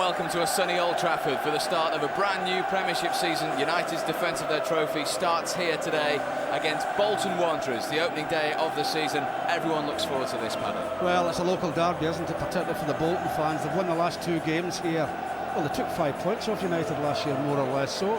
welcome to a sunny Old Trafford for the start of a brand new Premiership season. United's defence of their trophy starts here today against Bolton Wanderers, the opening day of the season. Everyone looks forward to this, Paddy. Well, it's a local derby, isn't it, particularly for the Bolton fans. They've won the last two games here. Well, they took 5 points off United last year, more or less, so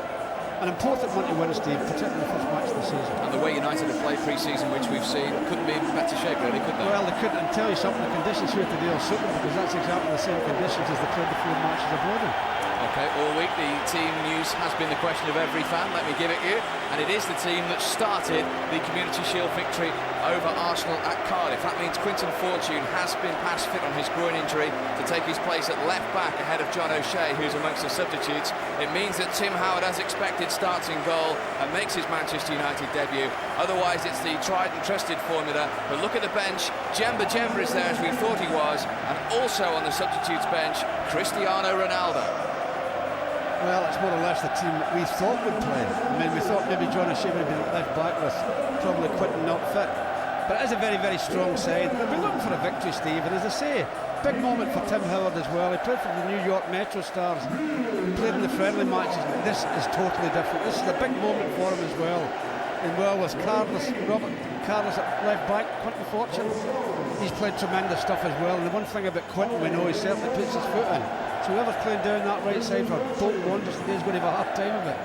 an important one to win, Steve, particularly the first match of the season. And the way United have played pre-season, which we've seen, couldn't be in better shape, really, could they? Well, they couldn't, and tell you something, the conditions here today will suit them, because that's exactly the same conditions as they played the 4 matches abroad in. OK, all week the team news has been the question of every fan, let me give it you. And it is the team that started the Community Shield victory over Arsenal at Cardiff. That means Quinton Fortune has been past fit on his groin injury to take his place at left back ahead of John O'Shea, who's amongst the substitutes. It means that Tim Howard, as expected, starts in goal and makes his Manchester United debut. Otherwise, it's the tried and trusted formula. But look at the bench. Jemba is there, as we thought he was. And also on the substitutes bench, Cristiano Ronaldo. Well, it's more or less the team that we thought would play. I mean, we thought maybe John O'Shea would be left back with probably Quinton not fit. But it is a very, very strong side. They'll be looking for a victory, Steve. And as I say, big moment for Tim Howard as well. He played for the New York Metro Stars, played in the friendly matches. This is totally different. This is a big moment for him as well. And well, with Robert Carlos at left back, Quinton Fortune, he's played tremendous stuff as well. And the one thing about Quinton, we know he certainly puts his foot in. So whoever's playing down that right side for Bolton Wanderers today is going to have a hard time of it.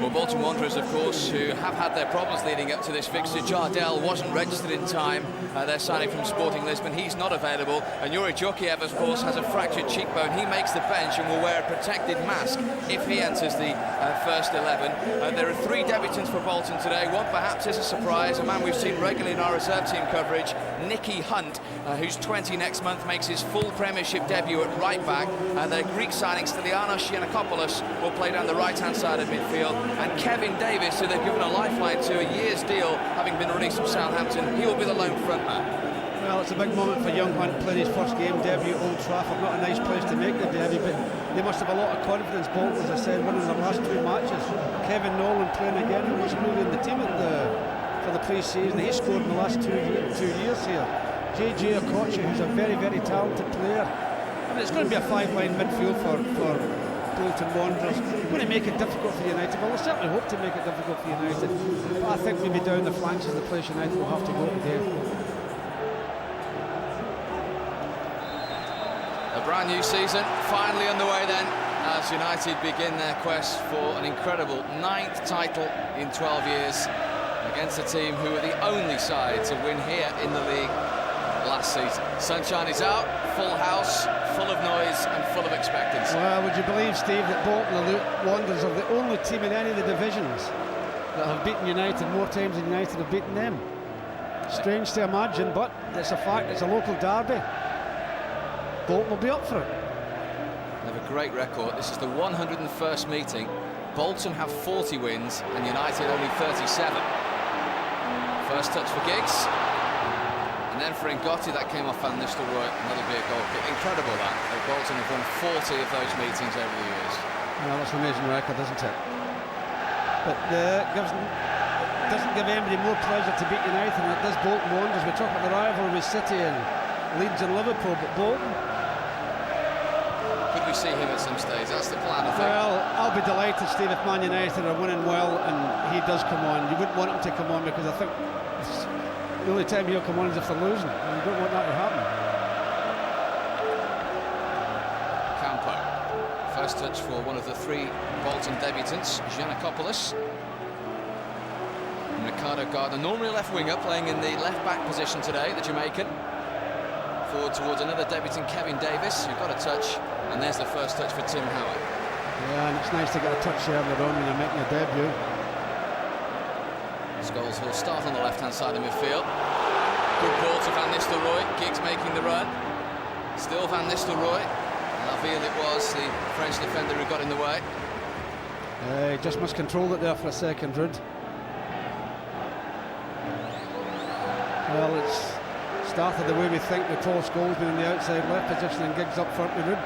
Well, Bolton Wanderers, of course, who have had their problems leading up to this fixture. Jardel wasn't registered in time. They're signing from Sporting Lisbon. He's not available. And Yuri Djokiev, of course, has a fractured cheekbone. He makes the bench and will wear a protected mask if he enters the first 11. There are 3 debutants for Bolton today. One perhaps is a surprise, a man we've seen regularly in our reserve team coverage, Nicky Hunt, who's 20 next month, makes his full Premiership debut at right back. Their Greek signing, Stylianos Giannakopoulos, will play down the right-hand side of midfield. And Kevin Davis, who they've given a lifeline to, a year's deal, having been released from Southampton, he will be the lone frontman. Well, it's a big moment for young Hunt, playing his first game debut at Old Trafford. Not a nice place to make the debut, but they must have a lot of confidence. Bolton, as I said, winning their last 2 matches. Kevin Nolan playing again, who wasn't really in the team for the pre-season. He scored in the last 2 years here. JJ Okocha, who's a very, very talented player. And it's going to be a 5-line midfield for Bolton Wanderers. Going to make it difficult for United. Well, I certainly hope to make it difficult for United. But I think maybe down the flanks is the place United will have to go today. A brand new season finally underway then, as United begin their quest for an incredible 9th title in 12 years against a team who are the only side to win here in the league last season. Sunshine is out, full house, full of noise and full of expectancy. Well, would you believe, Steve, that Bolton Wanderers are the only team in any of the divisions that have beaten United more times than United have beaten them? Strange to imagine, but it's a fact. It's a local derby. Bolton will be up for it. They have a great record. This is the 101st meeting. Bolton have 40 wins and United only 37. First touch for Giggs. And then for Ngotti, that came off Van Nistelrooy, another big goal kick. Incredible that. Bolton have won 40 of those meetings over the years. Well, that's an amazing record, isn't it? But doesn't give anybody more pleasure to beat United than it does Bolton Wanderers. We talk about the rivalry with City and Leeds and Liverpool, but Bolton... Could we see him at some stage? That's the plan, I think. Well, I'll be delighted, Steve, if Man United are winning well and he does come on. You wouldn't want him to come on, because I think the only time he'll come on is if they're losing, and you don't want that to happen. Campo. First touch for one of the 3 Bolton debutants, Giannakopoulos. And Ricardo Gardner, normally a left winger, playing in the left back position today, the Jamaican. Forward towards another debutant, Kevin Davis, who got a touch, and there's the first touch for Tim Howard. Yeah, and it's nice to get a touch earlier on when you're making a debut. Scholes will start on the left-hand side of midfield. Good ball to Van Nistelrooy. Giggs making the run. Still Van Nistelrooy. Laville it was, the French defender who got in the way. He just miscontrolled it there for a second, Rudd. Well, it's started the way we think, with Paul Scholes being in the outside left position and Giggs up front with Rudd.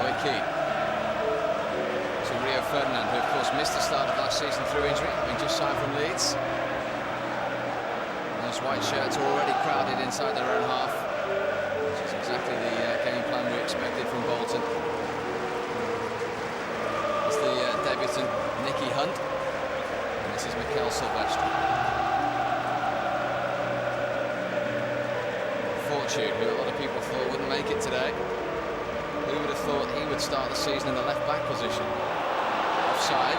Roy Keane. Ferdinand, who of course missed the start of last season through injury, having just signed from Leeds. Those white shirts are already crowded inside their own half. Hunt. And this is Mikel Silvestre. Fortune, who a lot of people thought wouldn't make it today. Who would have thought he would start the season in the left-back position? Offside.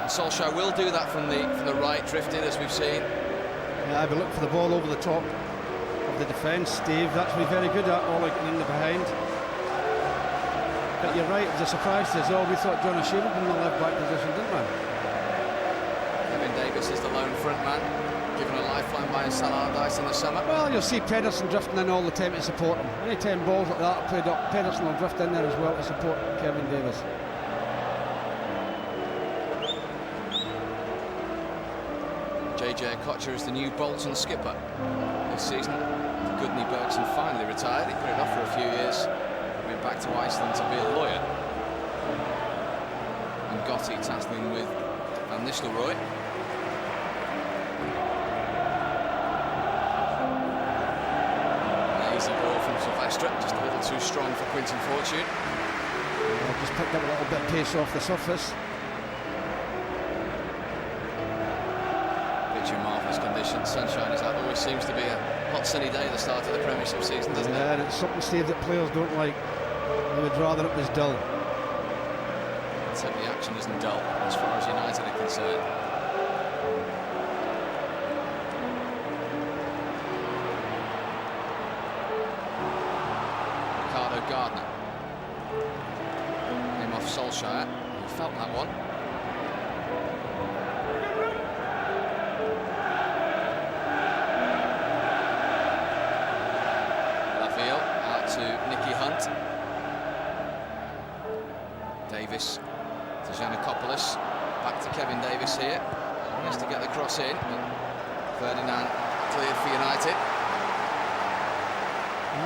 Solskjaer will do that from the right, drifting as we've seen. Yeah, but look for the ball over the top of the defence, Steve. That's what we're very good at, all like in the behind. But you're right, it was a surprise to us all. We thought John O'Shea would be in the left-back position, didn't we? Kevin Davis is the lone front man, given a lifeline by Sal Allardyce in the summer. Well, you'll see Pedersen drifting in all the time to support him. Any time balls like that are played up, Pedersen will drift in there as well to support Kevin Davis. JJ Okocha is the new Bolton skipper this season. Gudni Bergson finally retired. He put it off for a few years. Went back to Iceland to be a lawyer. And Gotti tasking with Van Nistelrooy. An easy ball from Silvestre, just a little too strong for Quinton Fortune. Just picked up a little bit of pace off the surface. Marvellous conditions, sunshine is out. Always seems to be a hot sunny day at the start of the Premiership season, doesn't it? Yeah, and it's something, Steve, that players don't like. They would rather it was dull. Let's hope the action isn't dull as far as United are concerned. Ricardo Gardner came off Solskjaer. He felt that one. Davis to Giannakopoulos, back to Kevin Davis here. He has to get the cross in, but Ferdinand cleared for United.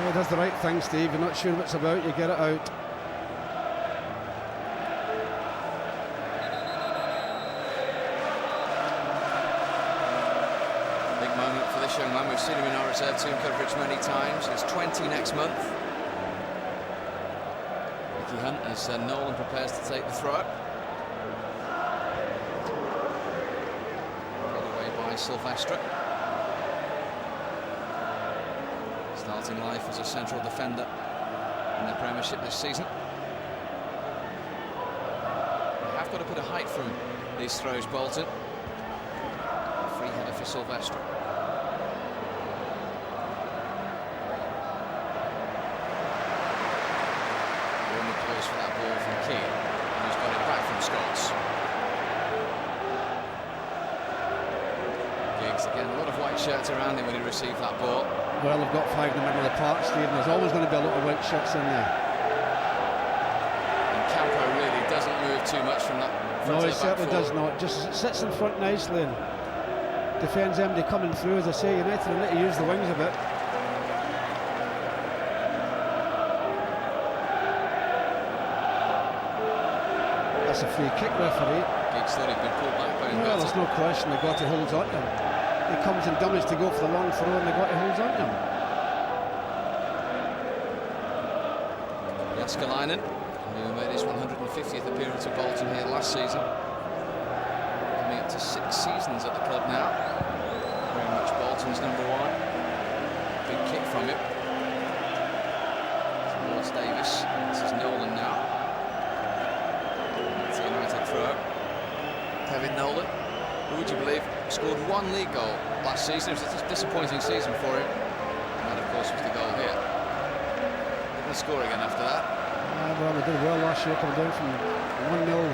He does the right thing, Steve. You're not sure what it's about, you get it out. Big moment for this young man. We've seen him in our reserve team coverage many times. He's 20 next month. Hunt as Nolan prepares to take the throw. Put away by Silvestre. Starting life as a central defender in the Premiership this season. We have got to put a height from these throws, Bolton. Free header for Silvestre. For that ball from Keane, who's got it back from Scholes. Giggs again, a lot of white shirts around him when he received that ball. Well, they've got five in the middle of the park, Steve, and there's always going to be a lot of white shirts in there. And Campo really doesn't move too much from that front. No, he certainly does not. Just sits in front nicely and defends empty coming through. As I say, United will need to use the wings a bit. That's a free kick, referee. Giggs thought he'd been pulled back by him. Well, there's no question. The Gotti holds on to him. He comes and dummies to go for the long throw, and the Gotti holds on to him. Jaskalainen, who made his 150th appearance at Bolton here last season, coming up to 6 seasons at the club now. Very much Bolton's #1. Big kick from him towards Davis. This is Nolan now. It's a United throw. Kevin Nolan, who would you believe scored 1 league goal last season. It was a disappointing season for him. And that, of course, was the goal here. Didn't score again after that. Well, they did well last year, coming down from 1-0,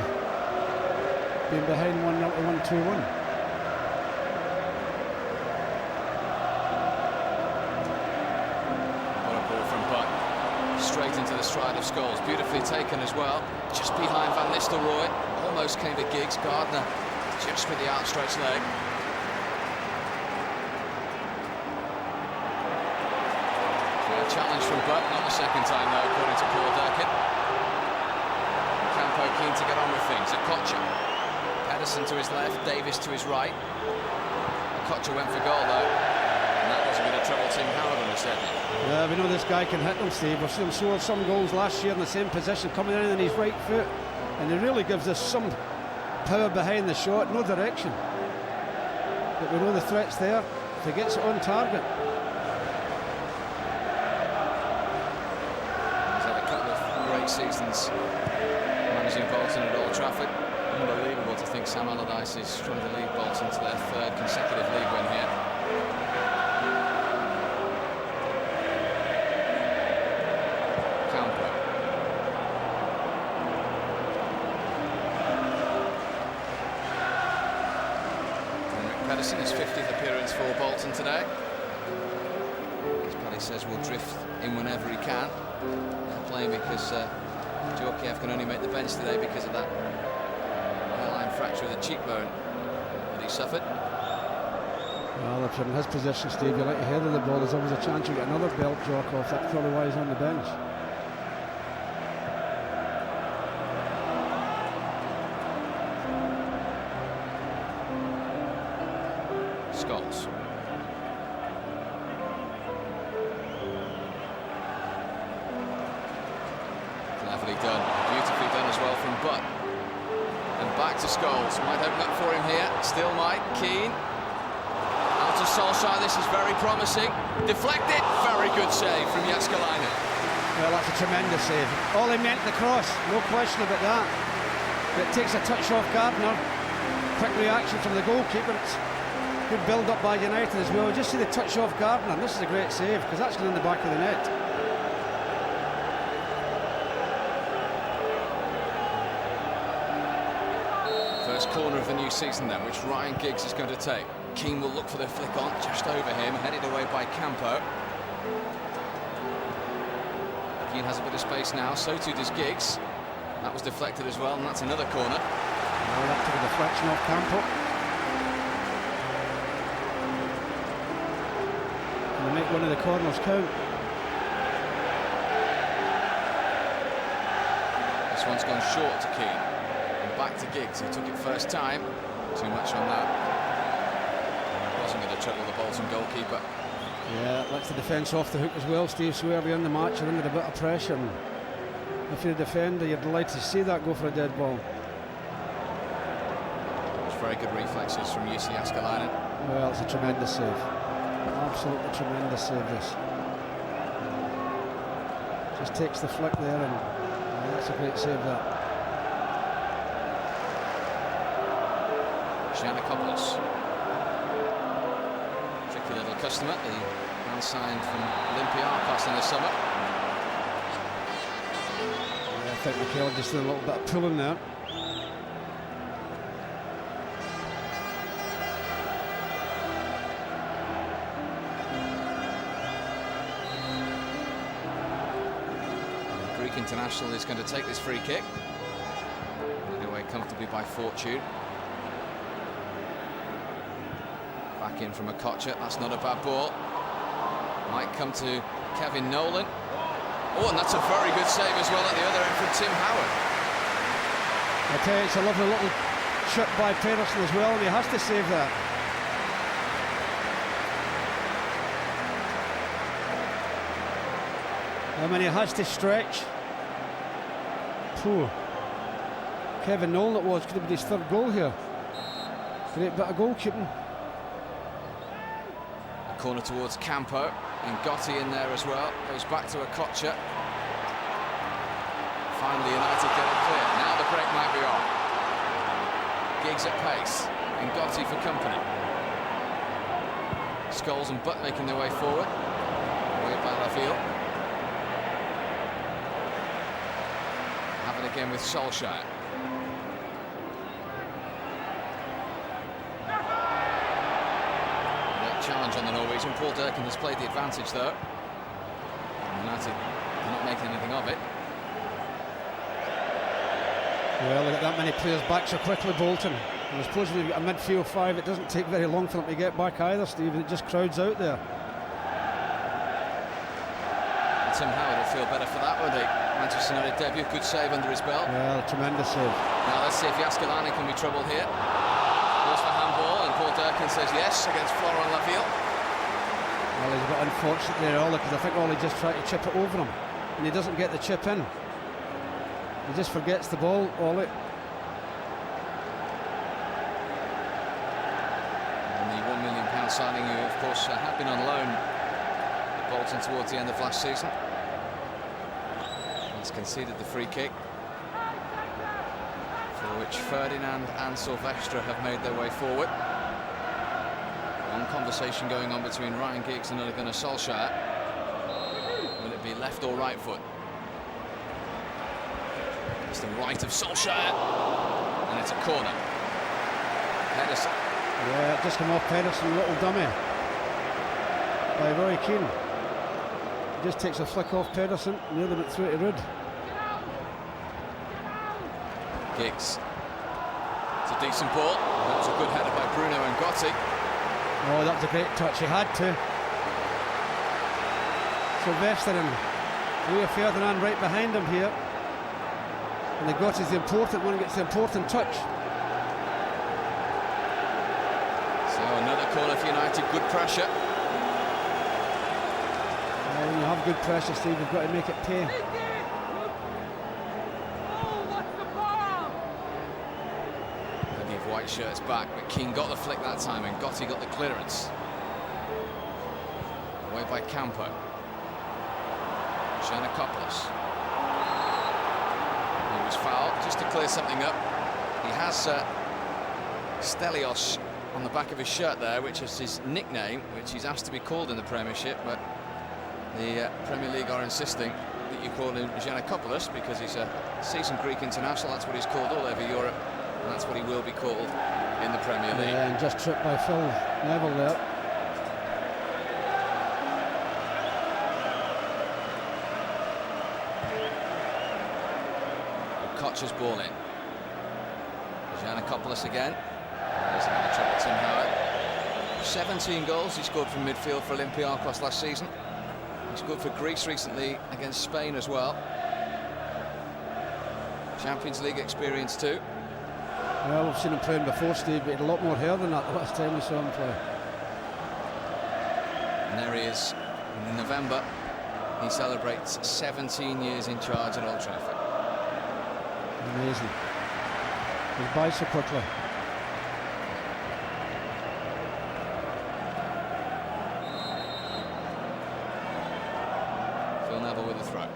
being behind 1-0 to 1-2-1. What a ball from Butt. Straight into the stride of Scholes. Beautifully taken as well. Just behind Van Nistelrooy. Almost came to Giggs. Gardner just with the outstretched leg. A challenge from Butt, not the second time though, according to Paul Durkin. Campo keen to get on with things. Okocha. Pedersen to his left, Davis to his right. Okocha went for goal though. And that wasn't going to trouble Tim Howard on the second. Yeah, we know this guy can hit them, Steve. We've seen him score some goals last year in the same position, coming in on his right foot. and he really gives us some power behind the shot, no direction. But we know the threat's there if he gets it on target. He's had a couple of great seasons managing Bolton at Old Trafford. Unbelievable to think Sam Allardyce is trying to lead Bolton to their third consecutive league win here. His 50th appearance for Bolton today. As Paddy says, will drift in whenever he can. Playing because Djorkaeff can only make the bench today because of that hairline fracture of the cheekbone that he suffered. Well, if you're in his position, Steve, you like your head of the ball, there's always a chance you get another belt jock off. That's probably why he's on the bench. Scholes. Cleverly done, beautifully done as well from Butt. And back to Scholes, might open up for him here, still might, Keane. Out to Solskjaer, this is very promising. Deflected, very good save from Jääskeläinen. Well, that's a tremendous save. All he meant the cross, no question about that. But it takes a touch off Gardner. Quick reaction from the goalkeeper. It's good build up by United as well. Just see the touch off Gardner. This is a great save because that's going in the back of the net. First corner of the new season then, which Ryan Giggs is going to take. Keane will look for the flick on, just over him, headed away by Campo. Keane has a bit of space now, so too does Giggs. That was deflected as well, and that's another corner. Well, that took a deflection off Campo. And they make one of the corners count. This one's gone short to Keane. And back to Giggs, who took it first time. Too much on that. Wasn't going to trouble the Bolton goalkeeper. Yeah, that's the defence off the hook as well, Steve. So early in the match, you're under a bit of pressure. And if you're a defender, you're delighted to see that go for a dead ball. It's very good reflexes from Jussi Jääskeläinen. Well, it's a tremendous save. Absolutely tremendous save, this. Just takes the flick there, and that's a great save, that. Giannakopoulos. Tricky little customer, the man signed from Olympiacos in the summer. I think Mikel just did a little bit of pulling there. The Greek international is going to take this free kick. Led away comfortably by Fortune. Back in from a Kocher, that's not a bad ball. Might come to Kevin Nolan. Oh, and that's a very good save as well at the other end from Tim Howard. I tell you, it's a lovely little shot by Pedersen as well, and he has to save that. I mean, he has to stretch. Poor Kevin Nolan it was, could have been his third goal here. Great bit of goalkeeping. A corner towards Campo, and Gotti in there as well. Goes back to a Kocher. Finally United get it clear. Now the break might be on. Giggs at pace, and Gotti for company. Scholes and Butt making their way forward. Away by Laville. Have it again with Solskjaer. Challenge on the Norwegian. Paul Durkin has played the advantage though. United are not making anything of it. Well, look at that many players back so quickly, Bolton. And I suppose when you've got a midfield five, it doesn't take very long for them to get back either, Steve. It just crowds out there. Tim Howard will feel better for that, won't he? Manchester United debut, good save under his belt. Well, tremendous save. Now let's see if Jääskeläinen can be troubled here. Goes for handball, and Paul Durkin says yes against Florent Laville. Well, he's a bit unfortunate there, Ollie, because I think Ollie just tried to chip it over him, and he doesn't get the chip in. He just forgets the ball, Ollie. And the £1 million signing, who of course had been on loan at Bolton towards the end of last season. He's conceded the free kick, for which Ferdinand and Silvestre have made their way forward. One conversation going on between Ryan Giggs and Ole Gunnar Solskjaer. Will it be left or right foot? It's the right of Solskjaer, and it's a corner. Pedersen. Yeah, just come off Pedersen, little dummy by Roy Keane. Just takes a flick off Pedersen, nearly went through to Rudd. Giggs. It's a decent ball. That was a good header by Bruno and Gotti. Oh, that was a great touch, he had to. Sylvester and Rio Ferdinand right behind him here. And the Gotti's the important one, gets the important touch. So another corner for United, good pressure. When you have good pressure, Steve, you've got to make it pay. Plenty of white shirts back, but Keane got the flick that time and Gotti got the clearance. Away by Campo. Giannakopoulos. He was fouled, just to clear something up. He has Stelios on the back of his shirt there, which is his nickname, which he's asked to be called in the Premiership, but the Premier League are insisting that you call him Giannakopoulos because he's a seasoned Greek international. That's what he's called all over Europe, and that's what he will be called in the Premier League. Yeah, and just tripped by Phil Neville there. Koch's ball in. Giannakopoulos again. There's another trouble, Tim Howard. 17 goals he scored from midfield for Olympiacos last season. He scored for Greece recently against Spain as well. Champions League experience too. Well, we've seen him playing before, Steve, but he had a lot more hair than that the last time we saw him play. And there he is in November. He celebrates 17 years in charge at Old Trafford. Amazing. He's by so quickly. Phil Neville with the throw.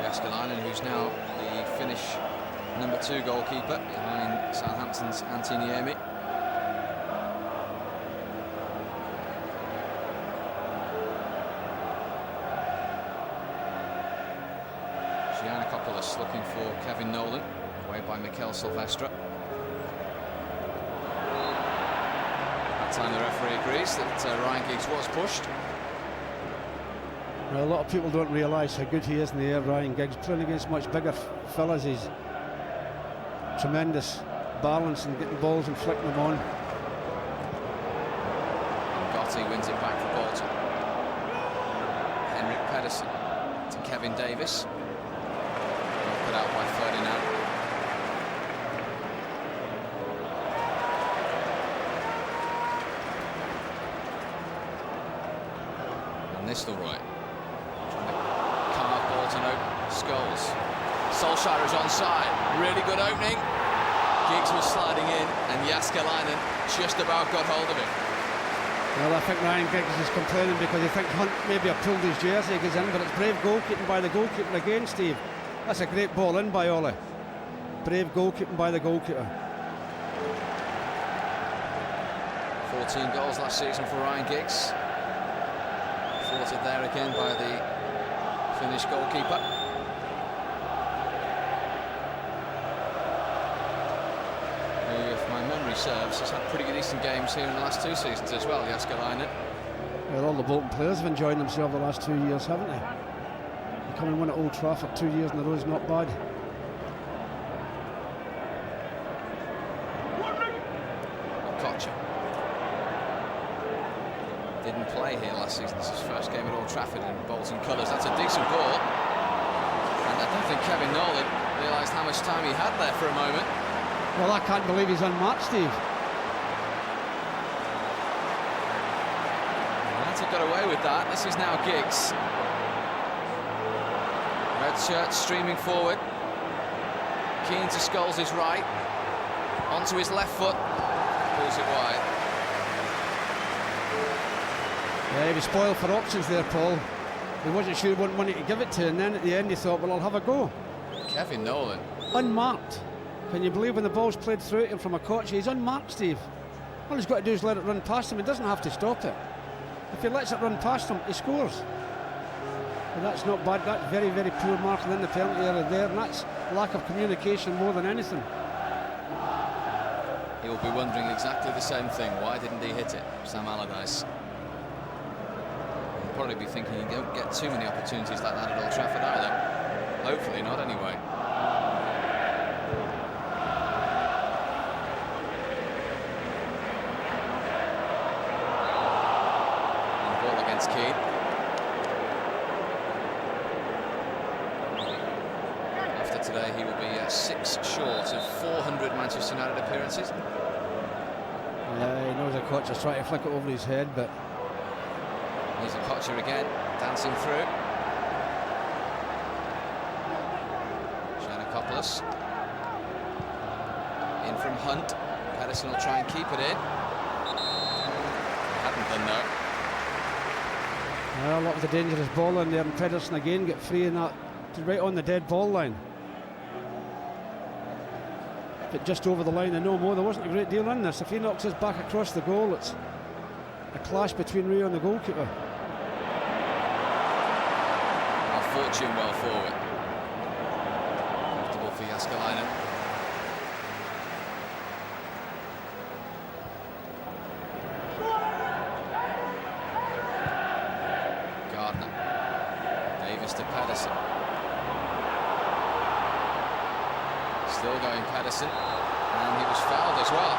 Jääskeläinen, who's now the Finnish #2 goalkeeper behind Southampton's Antti Niemi. Giannakopoulos looking for Kevin Nolan, away by Mikel Silvestre. That time the referee agrees that Ryan Giggs was pushed. Well, a lot of people don't realise how good he is in the air, Ryan Giggs. Playing against much bigger fellas, he's tremendous balance and getting balls and flicking them on. And Gotti wins it back for Bolton. Henrik Pedersen to Kevin Davis. Put out by Ferdinand. And Nistelrooy trying to carve Bolton open. Scholes. Solskjaer is onside. Really good opening. Giggs was sliding in, and Jääskeläinen just about got hold of him. Well, I think Ryan Giggs is complaining because he thinks Hunt maybe have pulled his jersey, he goes in, but it's brave goalkeeping by the goalkeeper again, Steve. That's a great ball in by Ollie. Brave goalkeeping by the goalkeeper. 14 goals last season for Ryan Giggs. Thwarted there again by the Finnish goalkeeper. Who, if my memory serves, has had pretty good decent games here in the last 2 seasons as well, Jääskeläinen. Well, all the Bolton players have enjoyed themselves the last 2 years, haven't they? Come and win at Old Trafford 2 years in a row is not bad. Koch didn't play here last season. This is his first game at Old Trafford in Bolton colours. That's a decent ball. And I don't think Kevin Nolan realised how much time he had there for a moment. Well, I can't believe he's unmarked, Steve. United got away with that. This is now Giggs. Red shirt streaming forward. Keen to Scholes' right. Onto his left foot. Pulls it wide. Yeah, he was spoiled for options there, Paul. He wasn't sure what one he could give it to, and then at the end he thought, well, I'll have a go. Kevin Nolan. Unmarked. Can you believe when the ball's played through him from a coach? He's unmarked, Steve. All he's got to do is let it run past him. He doesn't have to stop it. If he lets it run past him, he scores. But that's not bad. That's very, very poor marking in the penalty area there, and that's lack of communication more than anything. He'll be wondering exactly the same thing. Why didn't he hit it, Sam Allardyce? He'll probably be thinking you don't get too many opportunities like that at Old Trafford either. Hopefully not, anyway. And ball against Keane. After today, he will be 6 short of 400 Manchester United appearances. Yeah, he knows a coach is trying to flick it over his head, but here's a Kocher again, dancing through. Giannakopoulos. In from Hunt. Pedersen will try and keep it in. Hadn't done though. well, that was a dangerous ball in there, and Pedersen again get free in that, right on the dead ball line. But just over the line and no more. There wasn't a great deal in this. If he knocks his back across the goal, it's a clash between Rio and the goalkeeper. Our fortune well forward. Comfortable for Jääskeläinen. Gardner. Davis to Pedersen. Still going Pedersen, and he was fouled as well.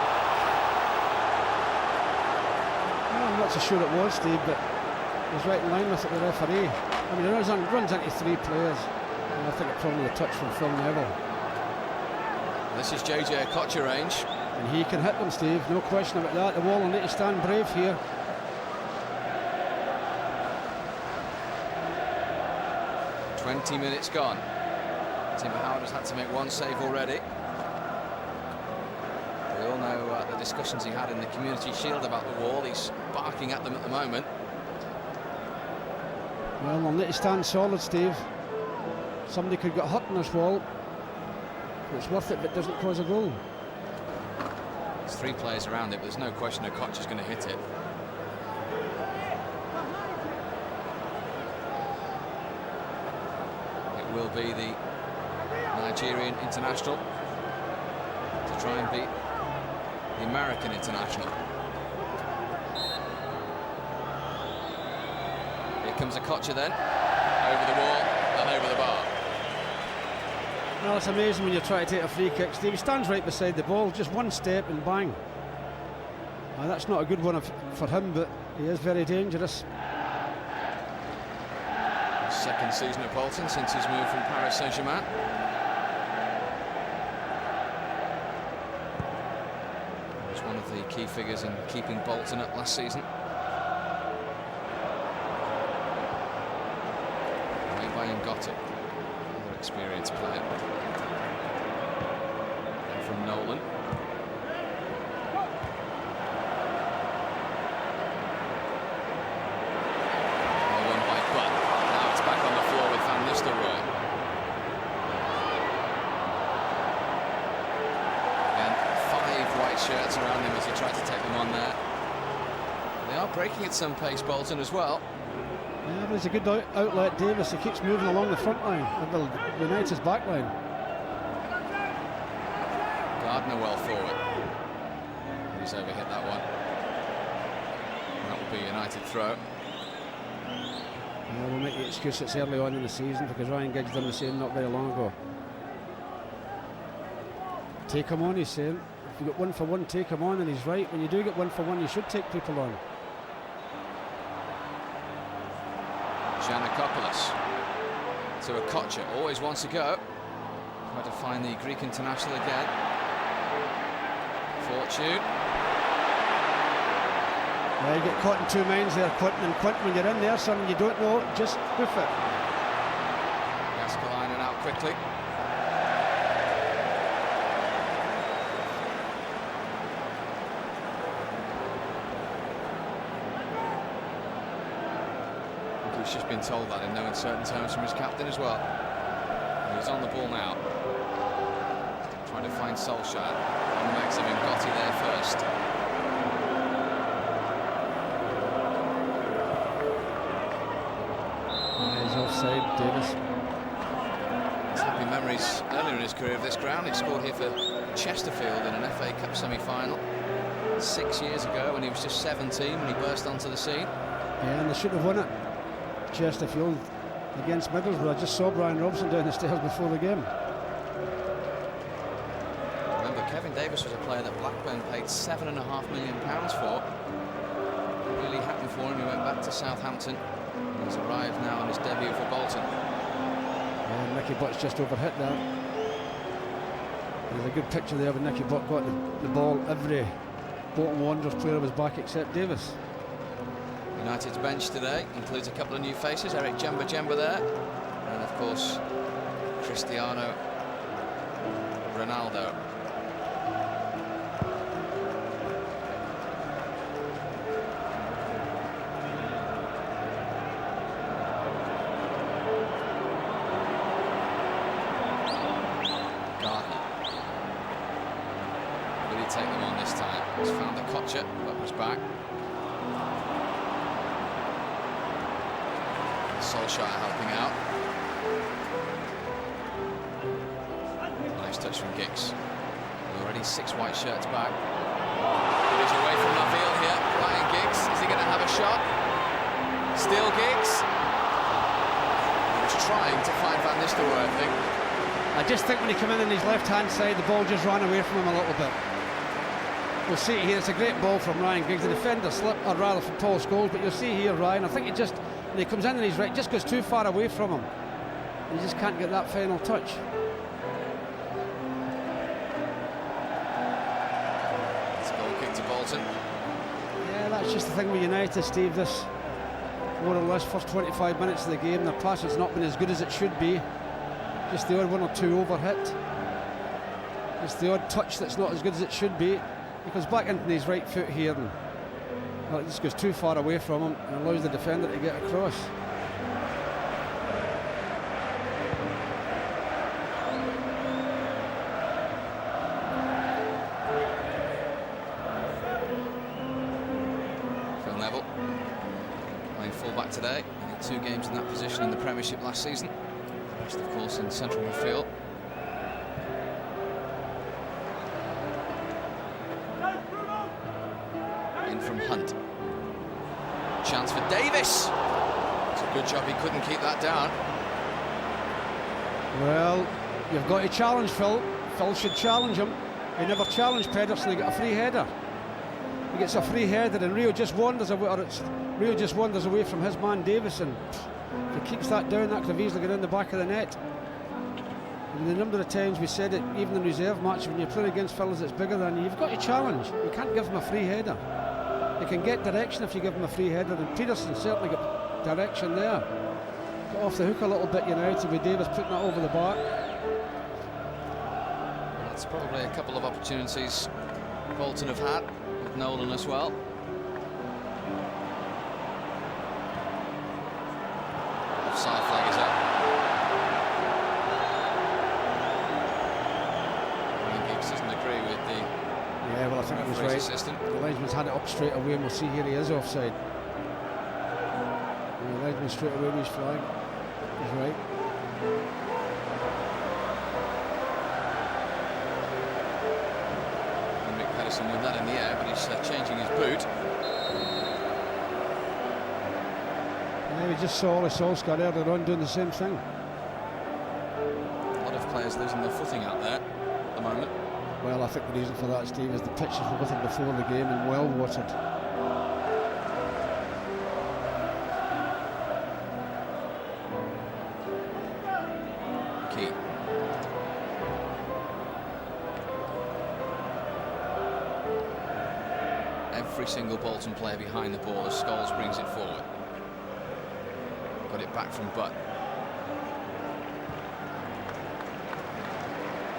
Well, I'm not so sure it was, Steve, but he was right in line with it, the referee. I mean, he runs into 3 players, and I think it probably a touch from Phil Neville. This is JJ Kocher range. And he can hit them, Steve, no question about that. The wall will need to stand brave here. "20 minutes gone. Timber Howard has had to make 1 save already. We all know the discussions he had in the Community Shield about the wall. He's barking at them at the moment. Well, they'll need to stand solid, Steve. Somebody could get hurt on this wall. It's worth it if it doesn't cause a goal. There's 3 players around it, but there's no question that Koch is going to hit it. It will be the Nigerian international to try and beat the American international. Here comes a Kocher then, over the wall and over the bar. Well, it's amazing when you try to take a free kick, Steve. He stands right beside the ball, just 1 step and bang. Now, that's not a good one for him, but he is very dangerous. Second season at Bolton since his move from Paris Saint-Germain. Was one of the key figures in keeping Bolton up last season. Made by Ngotto, another experienced player. And from Nolan. Shirts around him as he tried to take them on there. They are breaking at some pace, Bolton, as well. Yeah, but it's a good outlet, Davis. He keeps moving along the front line, of the United's back line. Gardner well forward. He's overhit that one. That will be a United throw. Yeah, we'll make the excuse it's early on in the season because Ryan Giggs done the same not very long ago. Take him on, he's saying. If you got 1 for 1, take him on, and he's right. When you do get 1 for 1, you should take people on. Giannakopoulos to a Kocher, always wants to go. Try to find the Greek international again. fortune. Yeah, you get caught in two minds there, Quinton. And Quinton, when you're in there, son, you don't know, just hoof it. Gascoigne out quickly. He's just been told that in no uncertain terms from his captain as well. He's on the ball now. Trying to find Solskjaer. And Maxim and Gotti there first. He's offside, Davis. He's happy memories earlier in his career of this ground. He scored here for Chesterfield in an FA Cup semi-final 6 years ago when he was just 17 when he burst onto the scene. Yeah, and they should have won it. Chesterfield against Middlesbrough. I just saw Brian Robson down the stairs before the game. Remember, Kevin Davis was a player that Blackburn paid £7.5 million for. It really happened for him. He went back to Southampton. He's arrived now on his debut for Bolton. Yeah, Nicky Butt's just overhit that. There's a good picture there when Nicky Butt got the ball. Every Bolton Wanderers player was back except Davis. United's bench today includes a couple of new faces. Eric Jemba there. And of course, Cristiano Ronaldo. Take them on this time. He's found the Kocher, but was back. Solskjaer helping out. Nice touch from Giggs. Already 6 white shirts back. It is away from the field here. Ryan Giggs, is he going to have a shot? Still Giggs. He was trying to find Van Nistelrooy, I think. I just think when he came in on his left-hand side, the ball just ran away from him a little bit. We'll see here, it's a great ball from Ryan Giggs. The defender slipped, or rather from Paul Scholes, but you'll see here, Ryan, I think he just, when he comes in and he's right, just goes too far away from him. He just can't get that final touch. It's a goal kick to Bolton. Yeah, that's just the thing with United, Steve. This, more or less, first 25 minutes of the game, their passing's not been as good as it should be. Just the odd one or two overhit. Just the odd touch that's not as good as it should be. He comes back into his right foot here and well, it just goes too far away from him and allows the defender to get across. Phil Neville playing full-back today. He had 2 games in that position in the Premiership last season. Rest, of course, in central midfield. From Hunt. Chance for Davis. It's a good job he couldn't keep that down. Well, you've got to challenge Phil. Phil should challenge him. He never challenged Pedersen. He got a free header. He gets a free header and Rio just wanders away, Rio just wanders away from his man Davis, and if he keeps that down, that could have easily got in the back of the net. And the number of times we said it, even in reserve match, when you're playing against fellas that's bigger than you, you've got to challenge. You can't give him a free header. You can get direction if you give him a free header, and Pedersen certainly got direction there. Got off the hook a little bit, United, with Davis putting that over the bar. That's probably a couple of opportunities Bolton have had, with Nolan as well. Offside flag is up. Giggs doesn't agree with the Yeah, well, I think it was right. assistant. The linesman's had it up straight away, and we'll see here he is offside. And the linesman straight away with his flag. He's right. And Mick Pedersen with that in the air, but he's changing his boot. Yeah, we just saw Solskjaer earlier on doing the same thing. A lot of players losing their footing out there at the moment. Well, I think the reason for that, Steve, is the pitches were with him before the game and well watered. Key. every single Bolton player behind the ball as Scholes brings it forward. Got it back from Butt.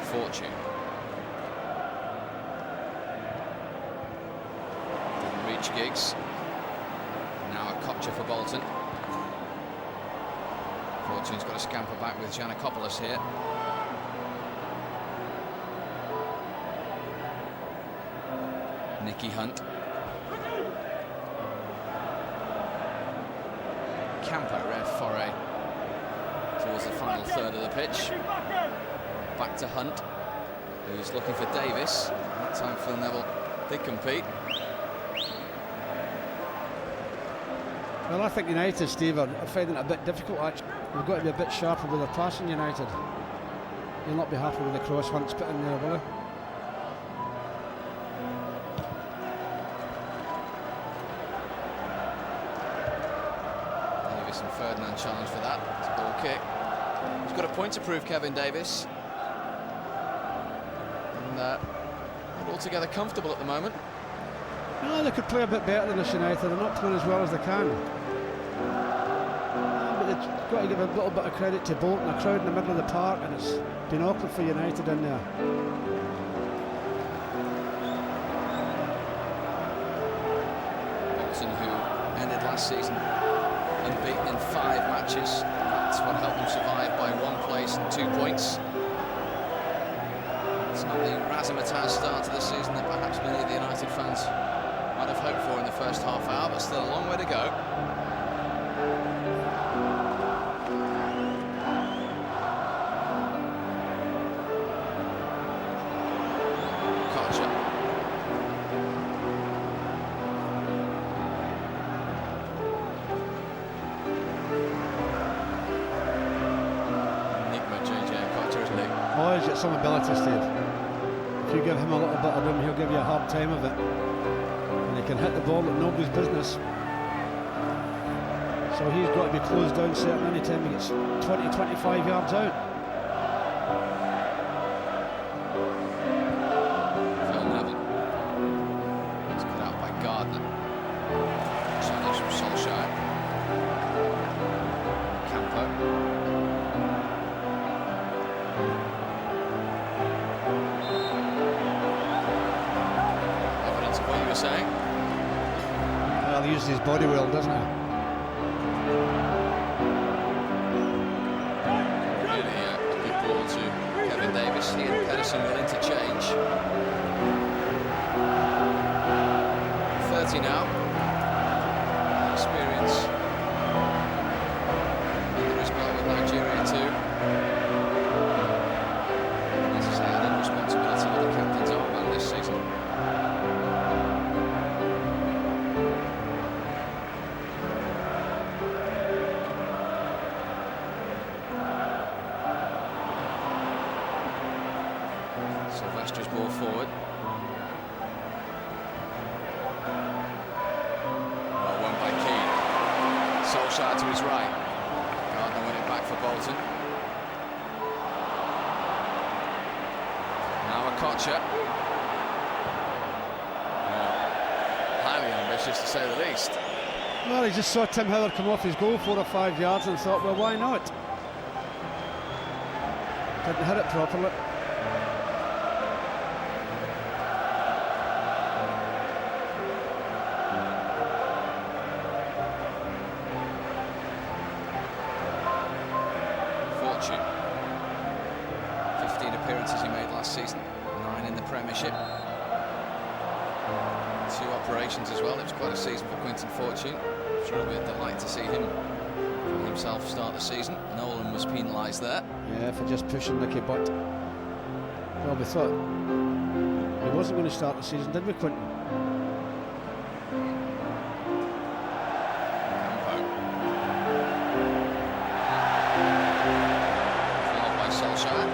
Fortune. Didn't reach Giggs. Now a Kocher for Bolton. Fortune's got to scamper back with Giannakopoulos here. Nicky Hunt. Campo, red foray towards the final third of the pitch. Back to Hunt, who's looking for Davis. That time Phil Neville did compete. Well, I think United, Steve, are finding it a bit difficult actually. We've got to be a bit sharper with our passing, United. You'll not be happy with the cross Hunt's put in there, will you? Davis and Ferdinand challenge for that. It's a ball kick. He's got a point to prove, Kevin Davis. And not altogether comfortable at the moment. No, they could play a bit better than this United. They're not playing as well as they can. But they've got to give a little bit of credit to Bolton. A crowd in the middle of the park, and it's been awkward for United in there. Bolton, who ended last season unbeaten in 5 matches. That's what helped them survive by 1 place and 2 points. It's not the razzmatazz start to the season that perhaps many of the United fans might have hoped for in the first half hour, but still a long way to go. Kocher. Enigma, JJ Kocher, isn't he? Oh, he's got some ability, Steve. If you give him a little bit of room, he'll give you a hard time of it. And he can hit the ball at nobody's business. So he's got to be closed down certain any time he gets 20-25 yards out. Phil Neville. It's cut out by Gardner. Challenge from Solskjaer. Campo. Evidence of what you were saying. Well, he uses his body well, doesn't he? Good ball to Kevin Davis. He and Pedersen will interchange. 30 now. Experience under his belt with Nigeria too. This is added responsibility with the captain's armband this season. Sylvester's ball forward. Well, won by Keane. Solskjaer to his right. Gardner win it back for Bolton. Now a Kocher. Highly ambitious to say the least. Well, he just saw Tim Howard come off his goal 4 or 5 yards and thought, well, why not? Didn't hit it properly. Fortune. 15 appearances he made last season, 9 in the Premiership. 2 operations as well. It was quite a season for Quinton Fortune. I'm sure it'll be a delight to see him himself start the season. Nolan was penalised there. Yeah, for just pushing Nicky Butt. Well, we thought he wasn't going to start the season, did we, Quinton? Followed by Solskjaer.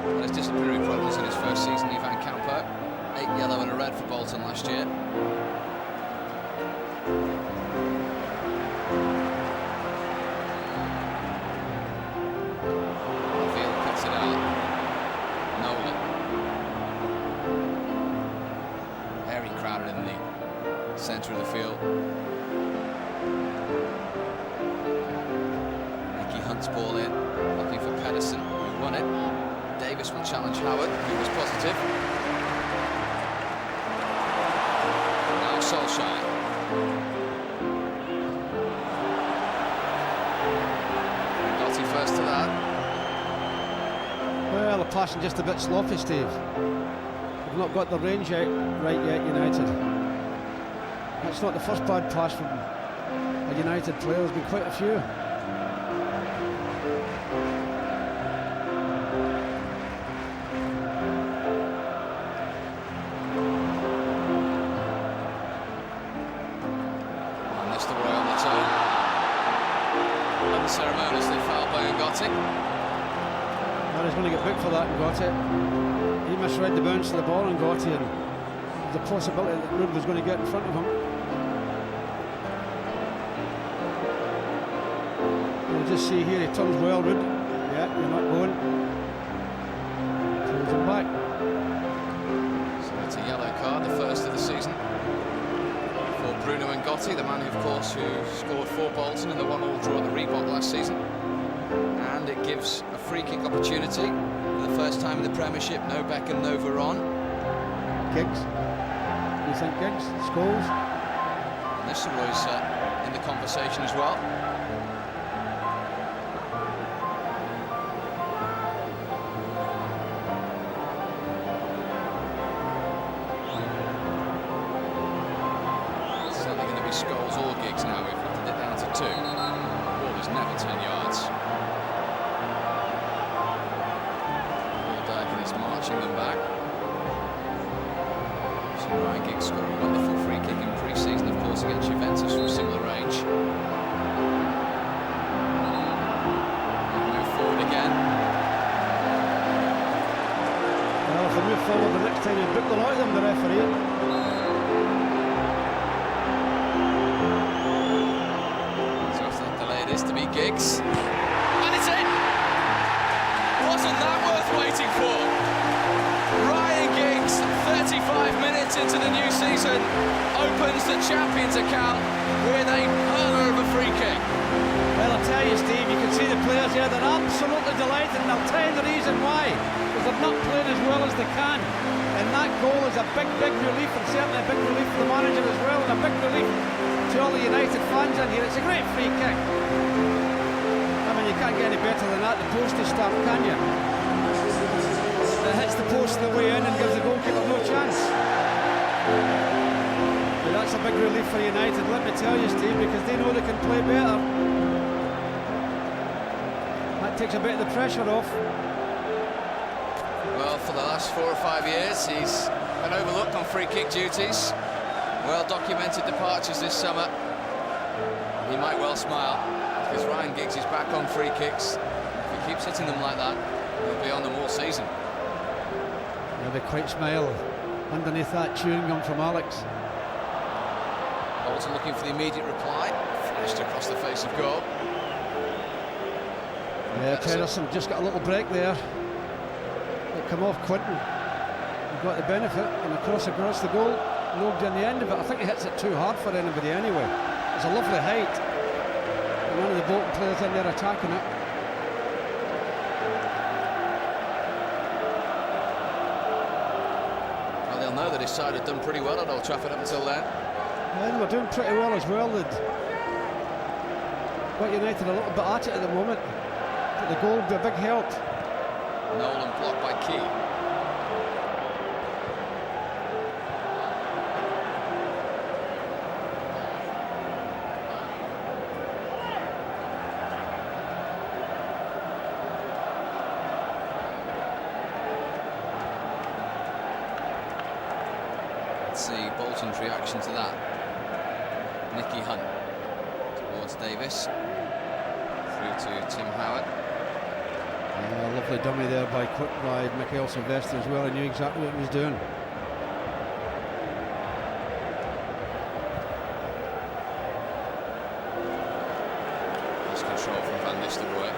And his disciplinary problems in his first season, Ivan Campo. 8 yellow and a red for Bolton last year. Field puts it out. Nolan. Very centre of the field. Nicky Hunt's ball in, looking for Pedersen, who won it. Davis will challenge Howard, who was positive. Now Solskjaer. Gotti first to that. Well, the passing just a bit sloppy, Steve. They've not got the range out right yet, United. That's not the first bad pass from a United player. There's been quite a few. Unceremoniously fouled by Ngotti. Well, he's going to get booked for that, Ngotti. He misread the bounce of the ball, Ngotti, and the possibility that Rudd was going to get in front of him. We'll just see here, he turns well, Rudd. Yeah, you're not going. Pulls him back. So it's a yellow card, the first of the season. For Bruno Ngotti, the man, of course, who scored for Bolton in the 1-1 draw at the Reebok last season. And it gives a free-kick opportunity for the first time in the Premiership. No Beckham, no Veron. Giggs. You think Giggs? Scholes? Nistelrooy's in the conversation as well. Scholes or Giggs now. We've lifted it down to 2. The ball is never 10 yards. Dyke is marching them back. So Ryan Giggs scored a wonderful free kick in pre-season, of course, against Juventus from similar range. Move forward again. Well, if they move forward the next time you book the lot of them, the referee. To be Giggs, and it's in! Wasn't that worth waiting for? Ryan Giggs, 35 minutes into the new season, opens the Champions account with a hurler of a free kick. Well, I'll tell you, Steve, you can see the players here, they're absolutely delighted, and I'll tell you the reason why. Because they've not played as well as they can. And that goal is a big, big relief, and certainly a big relief for the manager as well, and a big relief to all the United fans in here. It's a great free kick. I mean, you can't get any better than that. The post is stuff, can you? It hits the post on the way in and gives the goalkeeper no chance. But that's a big relief for United, let me tell you, Steve, because they know they can play better. That takes a bit of the pressure off. Well, for the last 4 or 5 years, he's been overlooked on free kick duties. Well-documented departures this summer. He might well smile, because Ryan Giggs is back on free kicks. If he keeps hitting them like that, he'll be on them all season. He'll be quite smile underneath that chewing gum from Alex. Bolton looking for the immediate reply. Flashed across the face of goal. Yeah, Pedersen just got a little break there. It come off Quinton. He got the benefit, and across the goal. Logged in the end of it. I think he hits it too hard for anybody anyway. It's a lovely height. And one of the Bolton players in there attacking it. Well, they'll know that his side had done pretty well at Old Trafford up until then. Yeah, they were doing pretty well as well. They'd got United a little bit at it at the moment. But the goal would be a big help. Nolan blocked by Key. See Bolton's reaction to that. Nicky Hunt towards Davis, through to Tim Howard. Lovely dummy there by Michael Sylvester as well. He knew exactly what he was doing. Nice control from Van Nistelrooy.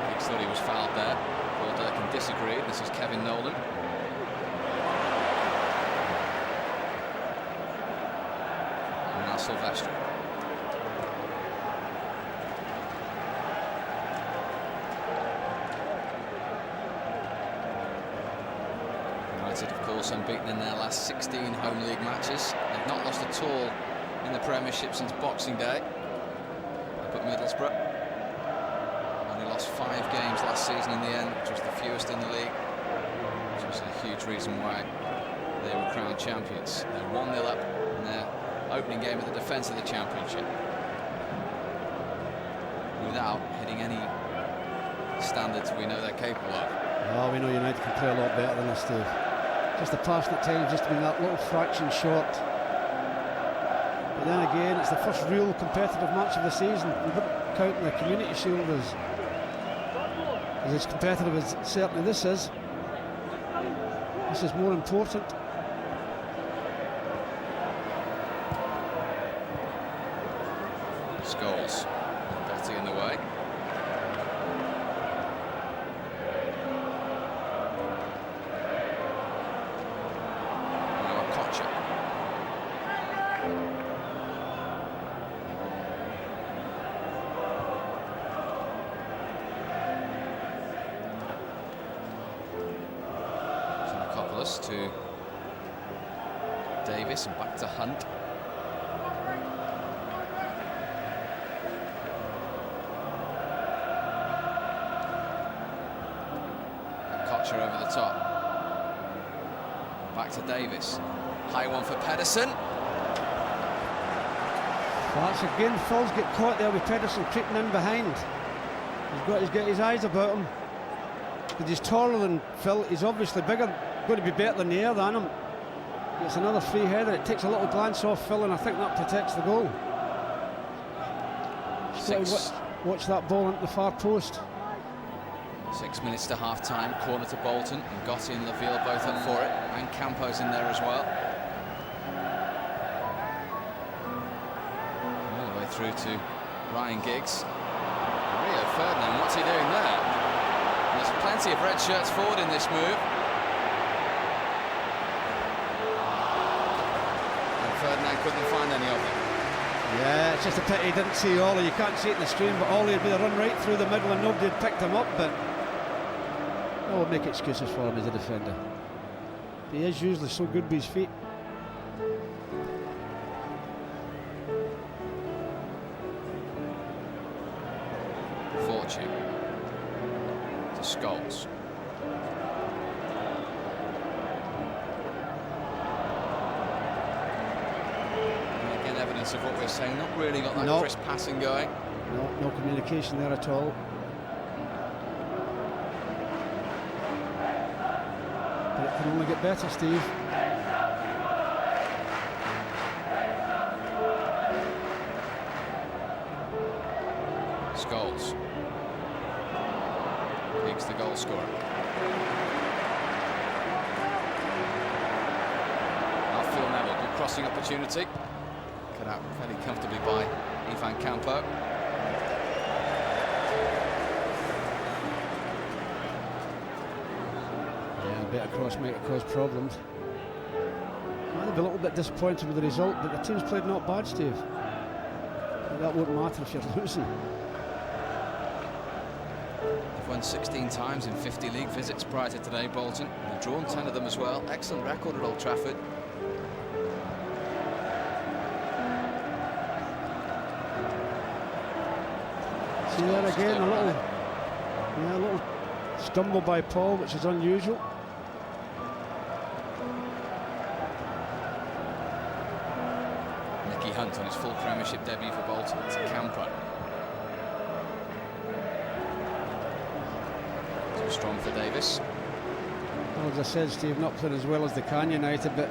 Higgs thought he was fouled there. Paul Durkin disagreed. This is Kevin Nolan. Sylvester. United, of course, unbeaten in their last 16 home league matches. They've not lost at all in the Premiership since Boxing Day. Up at Middlesbrough. Only lost 5 games last season in the end, which was the fewest in the league. Which was a huge reason why they were crowned champions. They're 1-0 up in their opening game of the defence of the Championship, without hitting any standards we know they're capable of. Oh, we know United can play a lot better than us, Steve. Just the passing at times, just to be that little fraction short. But then again, it's the first real competitive match of the season. We wouldn't count the Community Shield as competitive as certainly this is. This is more important. Scholes, Gotti in the way. Now a Kocher. Sinakopoulos to Davis and back to Hunt. Over the top. Back to Davis. High one for Pedersen. That's again, Foles get caught there with Pedersen creeping in behind. He's got his eyes about him. But he's taller than Phil. He's obviously bigger, going to be better in the air than him. It's another free header. It takes a little glance off Phil, and I think that protects the goal. Watch that ball into the far post. 6 minutes to half-time, corner to Bolton, and Gotti and Laville both up for it, and Campos in there as well. All the way through to Ryan Giggs. Rio Ferdinand, what's he doing there? And there's plenty of red shirts forward in this move. And Ferdinand couldn't find any of them. Yeah, it's just a pity he didn't see Ollie. You can't see it in the stream, but Ollie would be a run right through the middle and nobody had picked him up, but I would make excuses for him as a defender. He is usually so good with his feet. Fortune to Scholes. And again, evidence of what we're saying. Not really got that crisp passing going. No communication there at all. But it can only get better, Steve. Scholes. Peaks the goal scorer. Phil Neville, good crossing opportunity. Cut out fairly comfortably by Ivan Campo. Better cross might have caused problems. I'd be a little bit disappointed with the result, but the team's played not bad, Steve. But that won't matter if you're losing. They've won 16 times in 50 league visits prior to today, Bolton. They've drawn 10 of them as well. Excellent record at Old Trafford. See there again, a little stumble by Paul, which is unusual. Hunt on his full Premiership debut for Bolton. It's Campo. Too strong for Davis. Well, as I said, Steve, not playing as well as they can United, but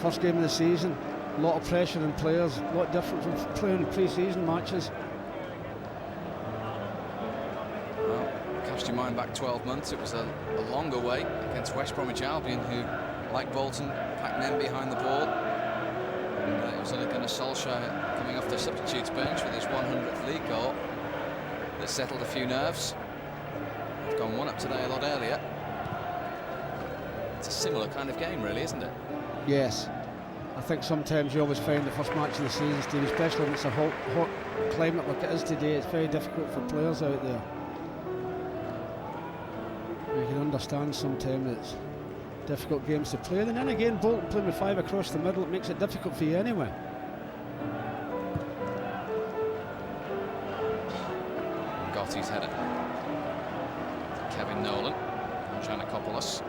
first game of the season, a lot of pressure on players, a lot different from playing pre-season matches. Well, cast your mind back 12 months. It was a longer wait against West Bromwich Albion, who, like Bolton, packed men behind the ball. It was Ole Gunnar Solskjaer coming off the substitutes bench with his 100th league goal that settled a few nerves. They've gone one up today a lot earlier. It's a similar kind of game, really, isn't it? Yes. I think sometimes you always find the first match of the season, Steve, especially when it's a hot climate like it is today, it's very difficult for players out there. You can understand sometimes it's difficult games to play. And then again, Bolton playing with 5 across the middle, it makes it difficult for you anyway. Gotti's header. Kevin Nolan, Giannakopoulos.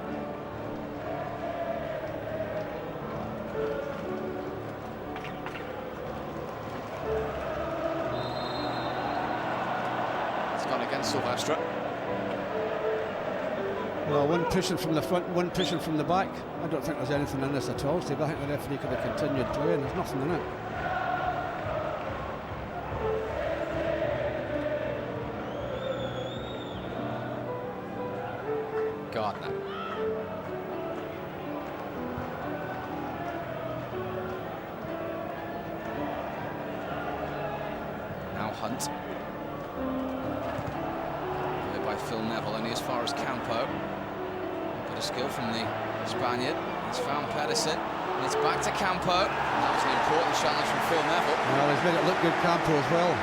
It's gone against Silvestre. Well, one pushing from the front, one pushing from the back. I don't think there's anything in this at all, Steve. I think the referee could have continued playing. There's nothing in it. Gardner. Now Hunt. Played by Phil Neville, only as far as Campo. Bit of skill from the Spaniard. He's found Pedersen, and it's back to Campo. That was an important challenge from Phil Neville. Well, he's made it look good, Campo, as well.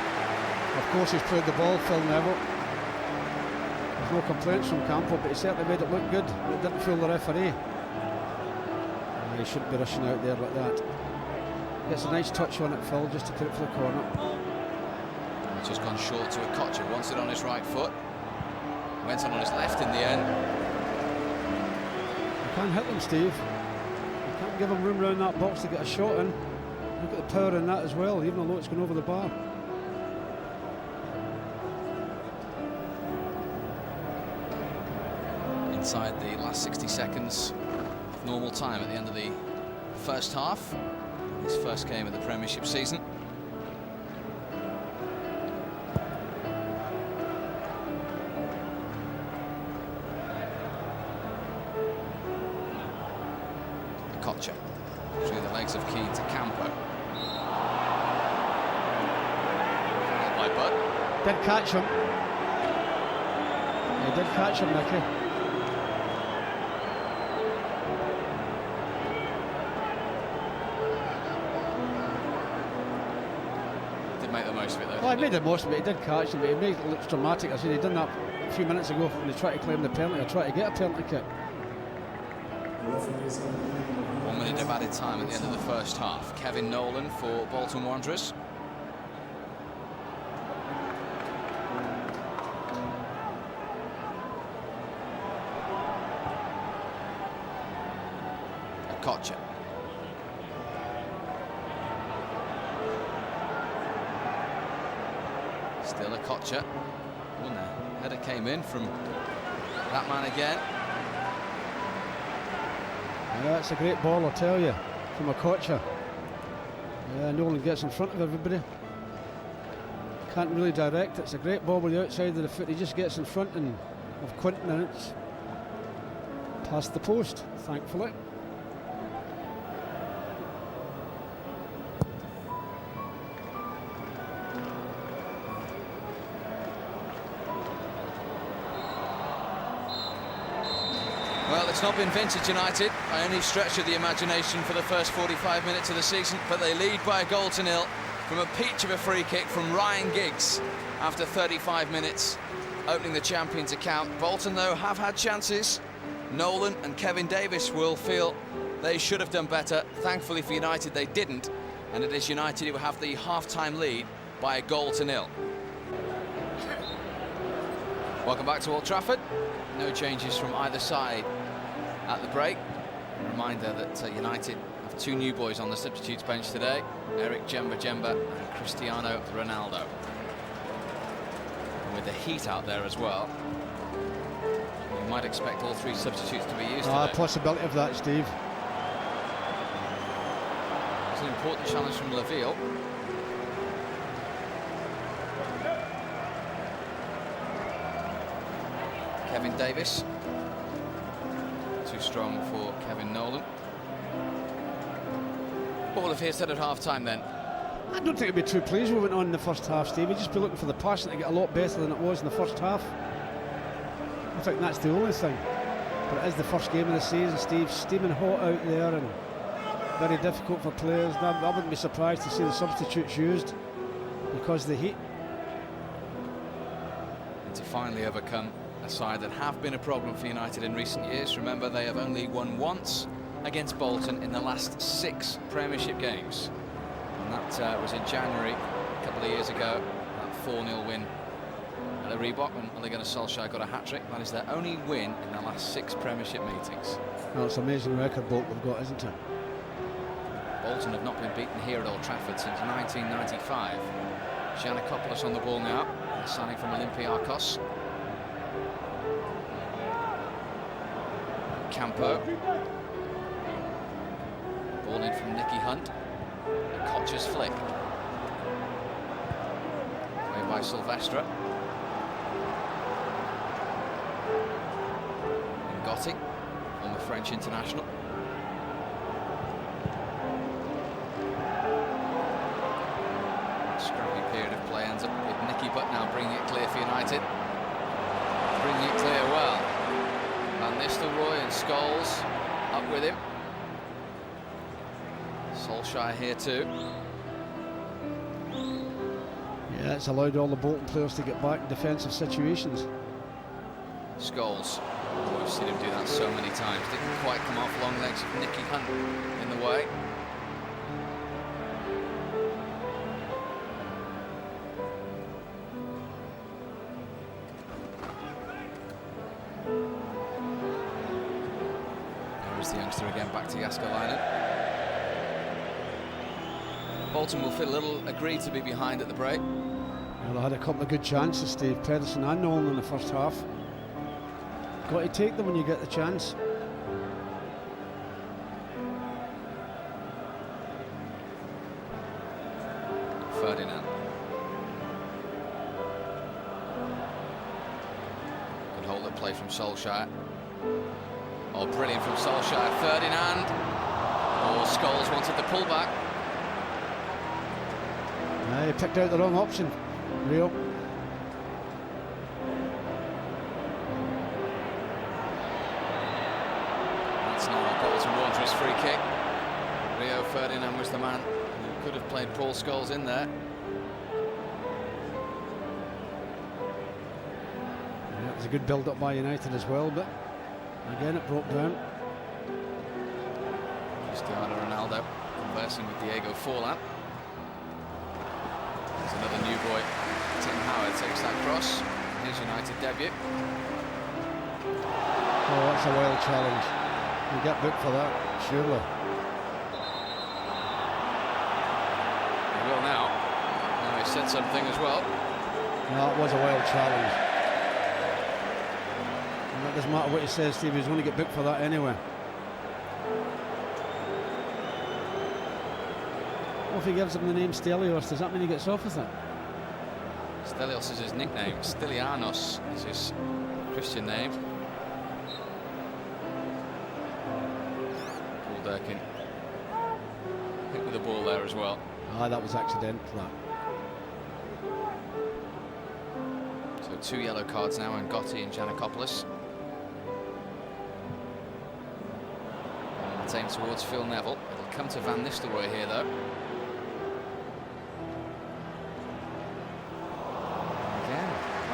Of course, he's played the ball, Phil Neville. There's no complaints from Campo, but he certainly made it look good. It didn't fool the referee. He shouldn't be rushing out there like that. Gets a nice touch on it, Phil, just to put it for the corner. It's just gone short to Okocha. Wants it on his right foot. Went on his left in the end. You can't hit them, Steve. You can't give them room around that box to get a shot in. Look at the power in that as well, even though it's gone over the bar. Inside the last 60 seconds of normal time at the end of the first half. His first game of the Premiership season. Okocha through the legs of Keane to Campo. By Butt. Did catch him. He did catch him, Nicky. Make the most of it though. Well, he made the most of it. He did catch him, but he made it look dramatic. I said he done that a few minutes ago when they tried to claim the penalty or tried to get a penalty kick. 1 minute of added time at the end of the first half. Kevin Nolan for Bolton Wanderers. Okocha. Still Okocha. Oh, no. Header came in from that man again. Yeah, it's a great ball, I'll tell you, from Okocha. Yeah, Nolan gets in front of everybody. Can't really direct it. It's a great ball with the outside of the foot. He just gets in front of Quinton, and it's past the post, thankfully. Well, it's not been vintage United by any stretch of the imagination for the first 45 minutes of the season, but they lead by a goal to nil from a peach of a free kick from Ryan Giggs after 35 minutes, opening the Champions account. Bolton, though, have had chances. Nolan and Kevin Davis will feel they should have done better. Thankfully for United, they didn't, and it is United who have the half-time lead by a goal to nil. Welcome back to Old Trafford. No changes from either side at the break. A reminder that United have 2 new boys on the substitutes bench today. Eric Jemba and Cristiano Ronaldo. And with the heat out there as well, you might expect all 3 substitutes to be used today. A possibility of that, Steve. It's an important challenge from Laville. Kevin Davis, too strong for Kevin Nolan. What will have he said at half-time then? I don't think he'd be too pleased with what went on in the first half, Steve. He'd just be looking for the passing to get a lot better than it was in the first half. I think that's the only thing. But it is the first game of the season, Steve, steaming hot out there, and very difficult for players. I wouldn't be surprised to see the substitutes used because of the heat. And to finally overcome a side that have been a problem for United in recent years. Remember, they have only won once against Bolton in the last 6 Premiership games. And that was in January a couple of years ago, that 4-0 win at the Reebok when Ole Gunnar Solskjaer got a hat-trick. That is their only win in the last 6 Premiership meetings. Well, it's an amazing record Bolton have got, isn't it? Bolton have not been beaten here at Old Trafford since 1995. Giannakopoulos on the ball now, signing from Olympiacos. Campo. Ball in from Nicky Hunt. A Koch's flick. Played by Silvestre. And Gotti, former French international. Scrappy period of play ends up with Nicky Butt now bringing it clear for United. Bringing it clear well. Van Nistelrooy and Scholes up with him. Solskjaer here too. Yeah, it's allowed all the Bolton players to get back in defensive situations. Scholes, oh, we've seen him do that so many times. Didn't quite come off long legs of Nicky Hunt in the way. There's the youngster again, back to Jaskalainen. Bolton will feel a little aggrieved to be behind at the break. Well, they had a couple of good chances, Steve. Pedersen and Nolan in the first half. Got to take them when you get the chance. Ferdinand. Good hold at play from Solskjaer. Oh, brilliant from Solskjaer. Ferdinand. Oh, Scholes wanted the pullback. He picked out the wrong option, Rio. That's now a Bolton Wanderers free kick. Rio Ferdinand was the man who could have played Paul Scholes in there. Yeah, it was a good build-up by United as well, but again it broke down. Cristiano Ronaldo conversing with Diego Forlan. There's another new boy. Tim Howard takes that cross. His United debut. Oh, that's a wild challenge. You get booked for that, surely. He will now. Now he said something as well. No, it was a wild challenge. And it doesn't matter what he says, Steve, he's going to get booked for that anyway. Well, if he gives him the name Stelios, does that mean he gets off with it? Stelios is his nickname. Stylianos is his Christian name. Paul Durkin hit with the ball there as well. Ah, that was accidental, that. So 2 yellow cards now, and Gotti and Giannakopoulos. It's aimed towards Phil Neville. It'll come to Van Nistelrooy here, though.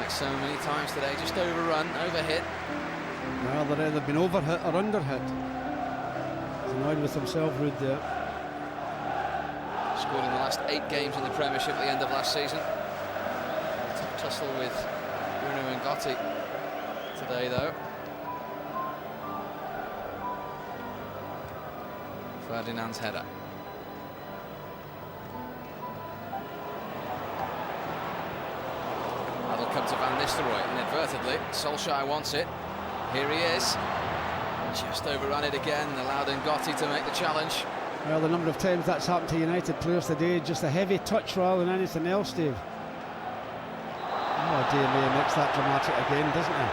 So many times today, just overrun, overhit. Well, they've either been overhit or underhit. He's annoyed with himself, Ruud, there. Scored in the last 8 games in the Premiership at the end of last season. Tough tussle with Bruno and Gotti today, though. Ferdinand's header. Come to Van Nistelrooy inadvertently. Solskjaer wants it. Here he is. Just overrun it again, allowed Gotti to make the challenge. Well, the number of times that's happened to United players today, just a heavy touch rather than anything else, Steve. Oh dear me, he makes that dramatic again, doesn't he?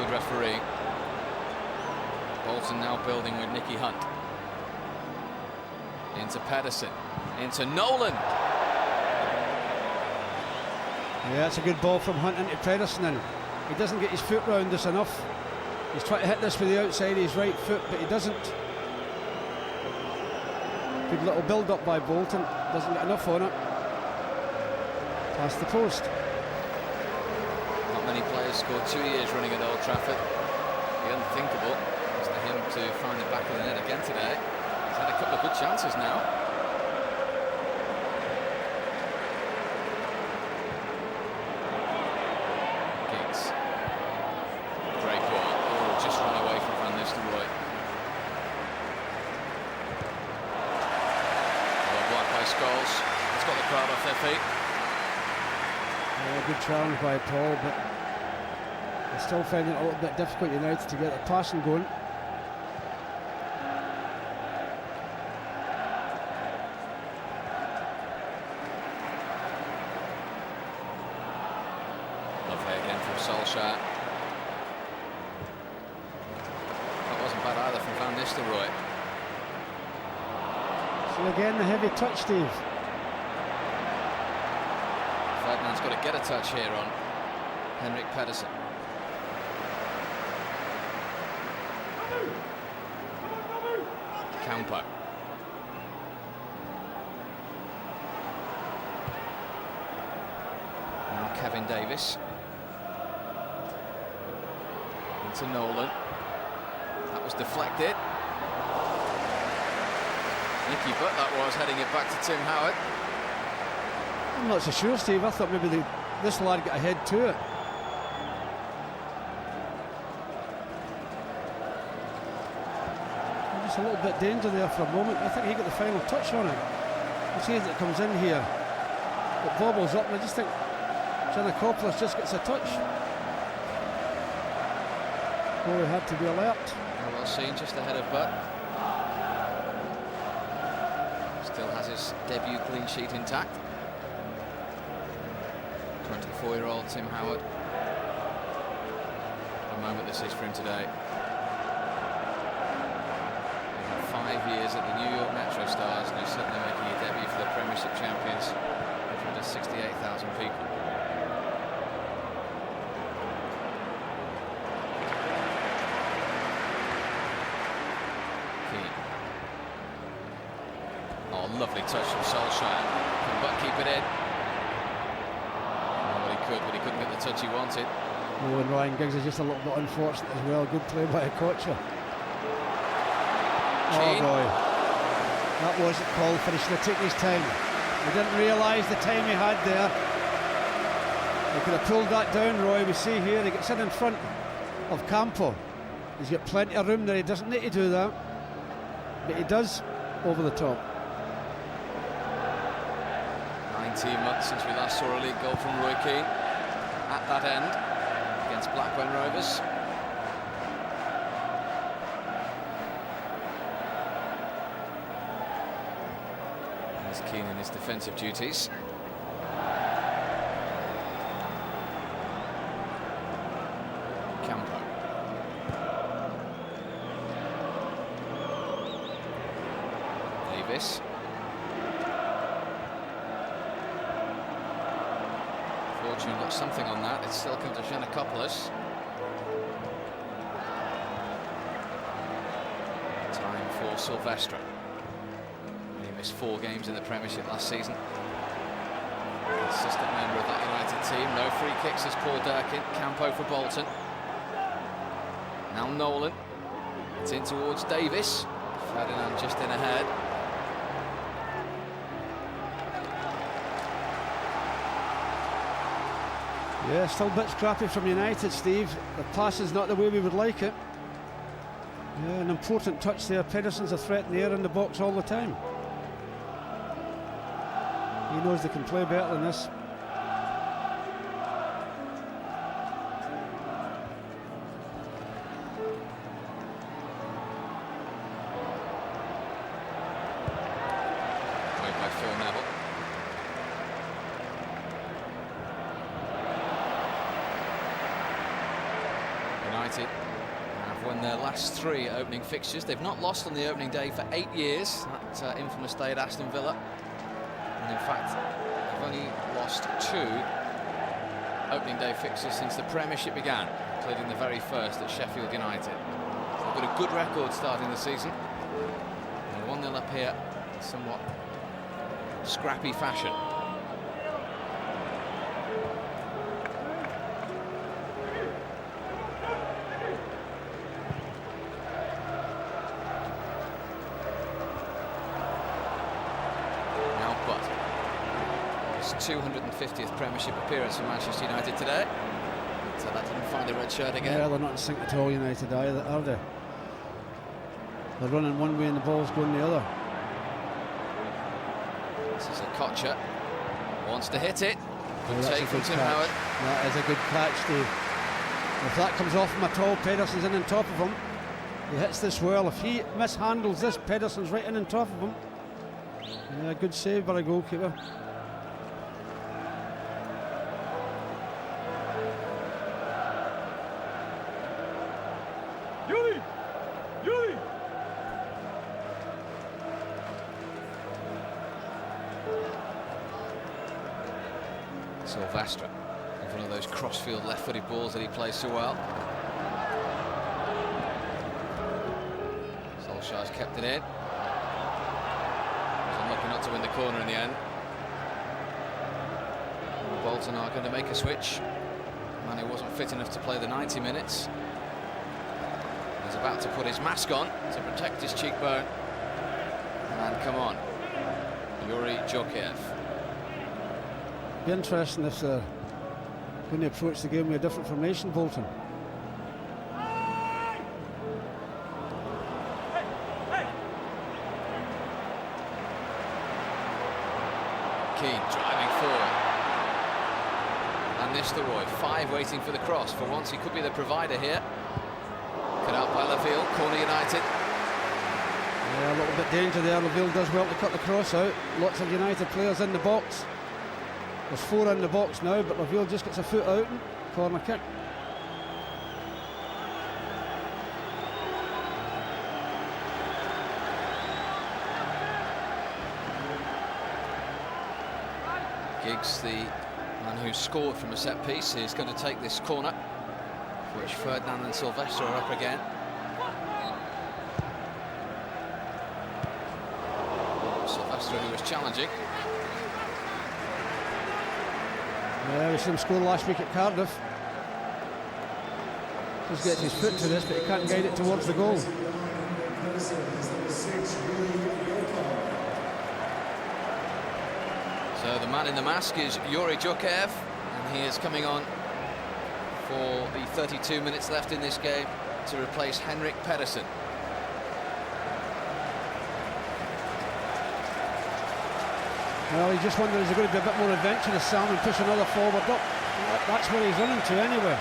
Good referee. Bolton now building with Nicky Hunt. Into Pedersen. Into Nolan. Yeah, it's a good ball from Hunt into Pedersen. He doesn't get his foot round this enough. He's trying to hit this with the outside of his right foot, but he doesn't. Good little build-up by Bolton. Doesn't get enough on it. Past the post. Not many players scored 2 years running at Old Trafford. The unthinkable is for him to find the back of the net again today. He's had a couple of good chances now. Giggs. Great ball. Oh, just run away from Van Nistelrooy. Blocked by Scholes. It's got the crowd off their feet. Good challenge by Paul, but I still find it a little bit difficult United to get the passing going. Lovely again from Solskjaer. That wasn't bad either from Van Nistelrooy. So again, the heavy touch, Steve. Ferdinand's got to get a touch here on Henrik Pedersen. Campo. Now Kevin Davis. Into Nolan. That was deflected. Nicky Butt that was, heading it back to Tim Howard. I'm not so sure, Steve. I thought maybe this lad got ahead to it. Just a little bit danger there for a moment. I think he got the final touch on it. You see as it comes in here, it bobbles up, and I just think Giannakopoulos just gets a touch. Oh, he had to be alert. Well seen, just ahead of Butt. Still has his debut clean sheet intact. 24-year-old Tim Howard. What a moment this is for him today. He had 5 years at the New York Metro Stars, and he's certainly making a debut for the Premiership champions in front of 68,000 people. Keane. Oh, lovely touch from Solskjaer. Can Butt keep it in? But he couldn't get the touch he wanted. Oh, and Ryan Giggs is just a little bit unfortunate as well. Good play by Okocha. Oh boy, that wasn't called for. He should have taken his time. He didn't realise the time he had there. He could have pulled that down, Roy. We see here he gets in front of Campo. He's got plenty of room there. He doesn't need to do that, but he does over the top. 19 months since we last saw a league goal from Roy Keane at that end against Blackburn Rovers. There's Keane in his defensive duties. Campo. Davis. Fortune got something on that. It's still come to Giannakopoulos. Time for Silvestre. He missed 4 games in the Premiership last season. Consistent member of that United team. No free kicks as Paul Durkin. Campo for Bolton. Now Nolan. It's in towards Davis. Ferdinand just in ahead. Yeah, still a bit scrappy from United, Steve. The pass is not the way we would like it. Yeah, an important touch there. Pedersen's a threat in the air in the box all the time. He knows they can play better than this. Played by Phil Neville. United have won their last 3 opening fixtures. They've not lost on the opening day for 8 years. That infamous day at Aston Villa. And in fact, they've only lost 2 opening day fixtures since the Premiership began, including the very first at Sheffield United. So they've got a good record starting the season. 1-0 up here, somewhat scrappy fashion. Now, but his 250th Premiership appearance for Manchester United today. So that didn't find a red shirt again. Yeah, they're not in sync at all, United, either, are they? They're running one way and the ball's going the other. This is a Kocher. Wants to hit it. Good take from Tim catch. Howard. That is a good catch, Steve. If that comes off him at all, Pedersen's in on top of him. He hits this well. If he mishandles this, Pedersen's right in on top of him. Yeah, good save by the goalkeeper. Silvestre, one of those crossfield left-footed balls that he plays so well. Solskjaer's kept it in. He's unlucky not to win the corner in the end. Bolton are going to make a switch. Man who wasn't fit enough to play the 90 minutes. He's about to put his mask on to protect his cheekbone. And come on, Yuri Djokiev. Be interesting if they're going to approach the game with a different formation, Bolton. Keane driving forward. And Nistelrooy, 5 waiting for the cross. For once he could be the provider here. Cut out by Laville, corner United. Yeah, a little bit danger there. Laville does well to cut the cross out. Lots of United players in the box. There's 4 in the box now, but Laville just gets a foot out and corner kick. Giggs, the man who scored from a set piece, is going to take this corner, which Ferdinand and Silvestre are up again. Silvestre, who was challenging. Yeah, we saw him score last week at Cardiff. Just gets his foot to this, but he can't guide it towards the goal. So the man in the mask is Yuri Djokiev, and he is coming on for the 32 minutes left in this game to replace Henrik Pedersen. Well, he just wondered, is there going to be a bit more adventurous, Sam, and push another forward up? That's where he's running to anyway.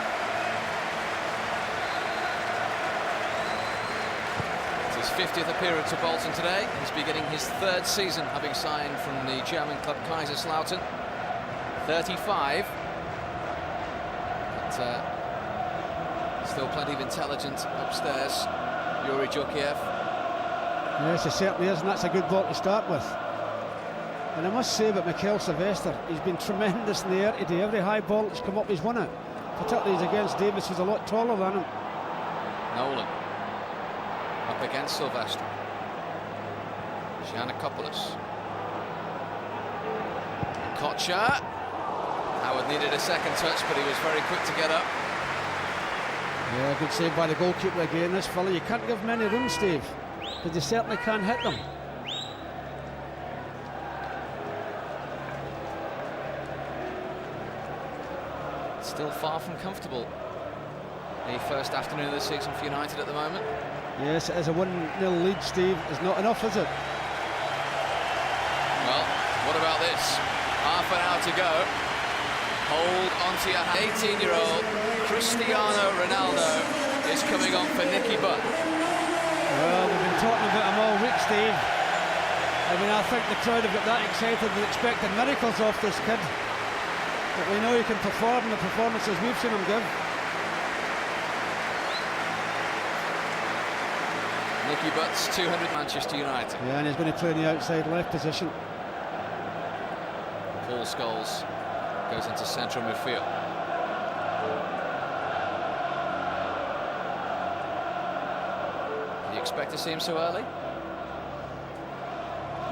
It's his 50th appearance for Bolton today. He's beginning his 3rd season, having signed from the German club Kaiserslautern. 35. But still plenty of intelligence upstairs. Yuri Djokiev. Yes, he certainly is, and that's a good ball to start with. And I must say about Mikel Silvestre, he's been tremendous in the air today. Every high ball that's come up, he's won it. Particularly as against Davis, who's a lot taller than him. Nolan up against Silvestre. Giannakopoulos. Kocher. Howard needed a second touch, but he was very quick to get up. Yeah, good save by the goalkeeper again. This fella, you can't give many room, Steve, but you certainly can't hit them. Still far from comfortable. The first afternoon of the season for United at the moment. Yes, it is a 1-0 lead, Steve. It's not enough, is it? Well, what about this? Half an hour to go. Hold onto your 18-year-old Cristiano Ronaldo is coming on for Nicky Butt. Well, we've been talking about him all week, Steve. I mean, I think the crowd have got that excited and expecting miracles off this kid. But we know he can perform the performances we've seen him give. Nicky Butt's 200 Manchester United. Yeah, and he's going to play in the outside left position. Paul Scholes goes into central midfield. Did you expect to see him so early?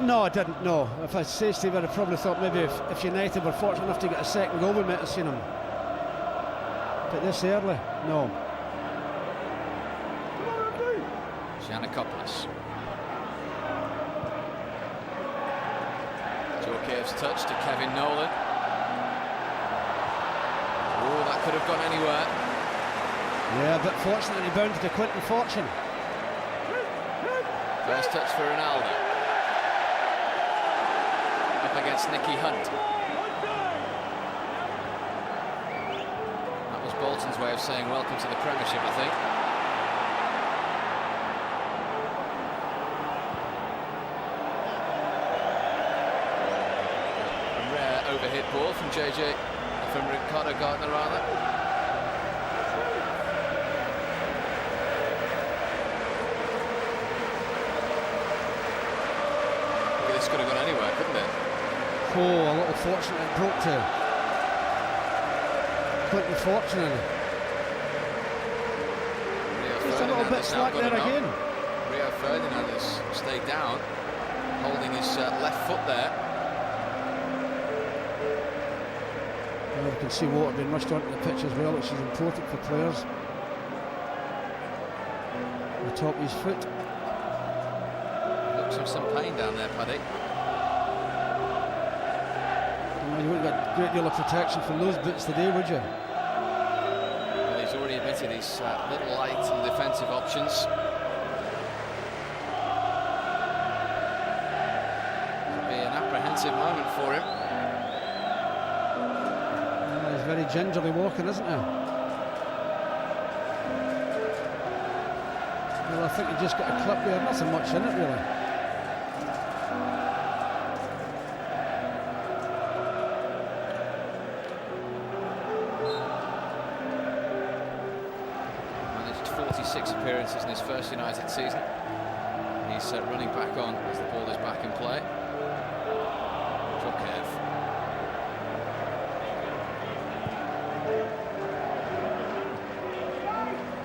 No, I didn't, no. If I say Steve, I'd have probably thought maybe if United were fortunate enough to get a second goal, we might have seen him. But this early, no. Giannakopoulos. Djorkaeff's touch to Kevin Nolan. Oh, that could have gone anywhere. Yeah, but fortunately bounded to Quinton Fortune. First touch for Ronaldo. Up against Nicky Hunt. That was Bolton's way of saying welcome to the Premiership, I think. A rare overhit ball from Ricardo Gardner rather. This could have gone anywhere, couldn't it? Oh, a little fortunate it broke to Quinton Fortune. Just a little bit slack there again. Rio Ferdinand has stayed down, holding his left foot there. Well, you can see water being rushed onto the pitch as well, which is important for players. The top of his foot. Looks of some pain down there, Paddy. Well, you wouldn't get a great deal of protection from those boots today, would you? Well, he's already admitted he's a little light on defensive options. It'll be an apprehensive moment for him. Well, he's very gingerly walking, isn't he? Well, I think he just got a clip there, nothing much in it really. Managed 46 appearances in his first United season. He's running back on as the ball is back in play. Djorkaeff.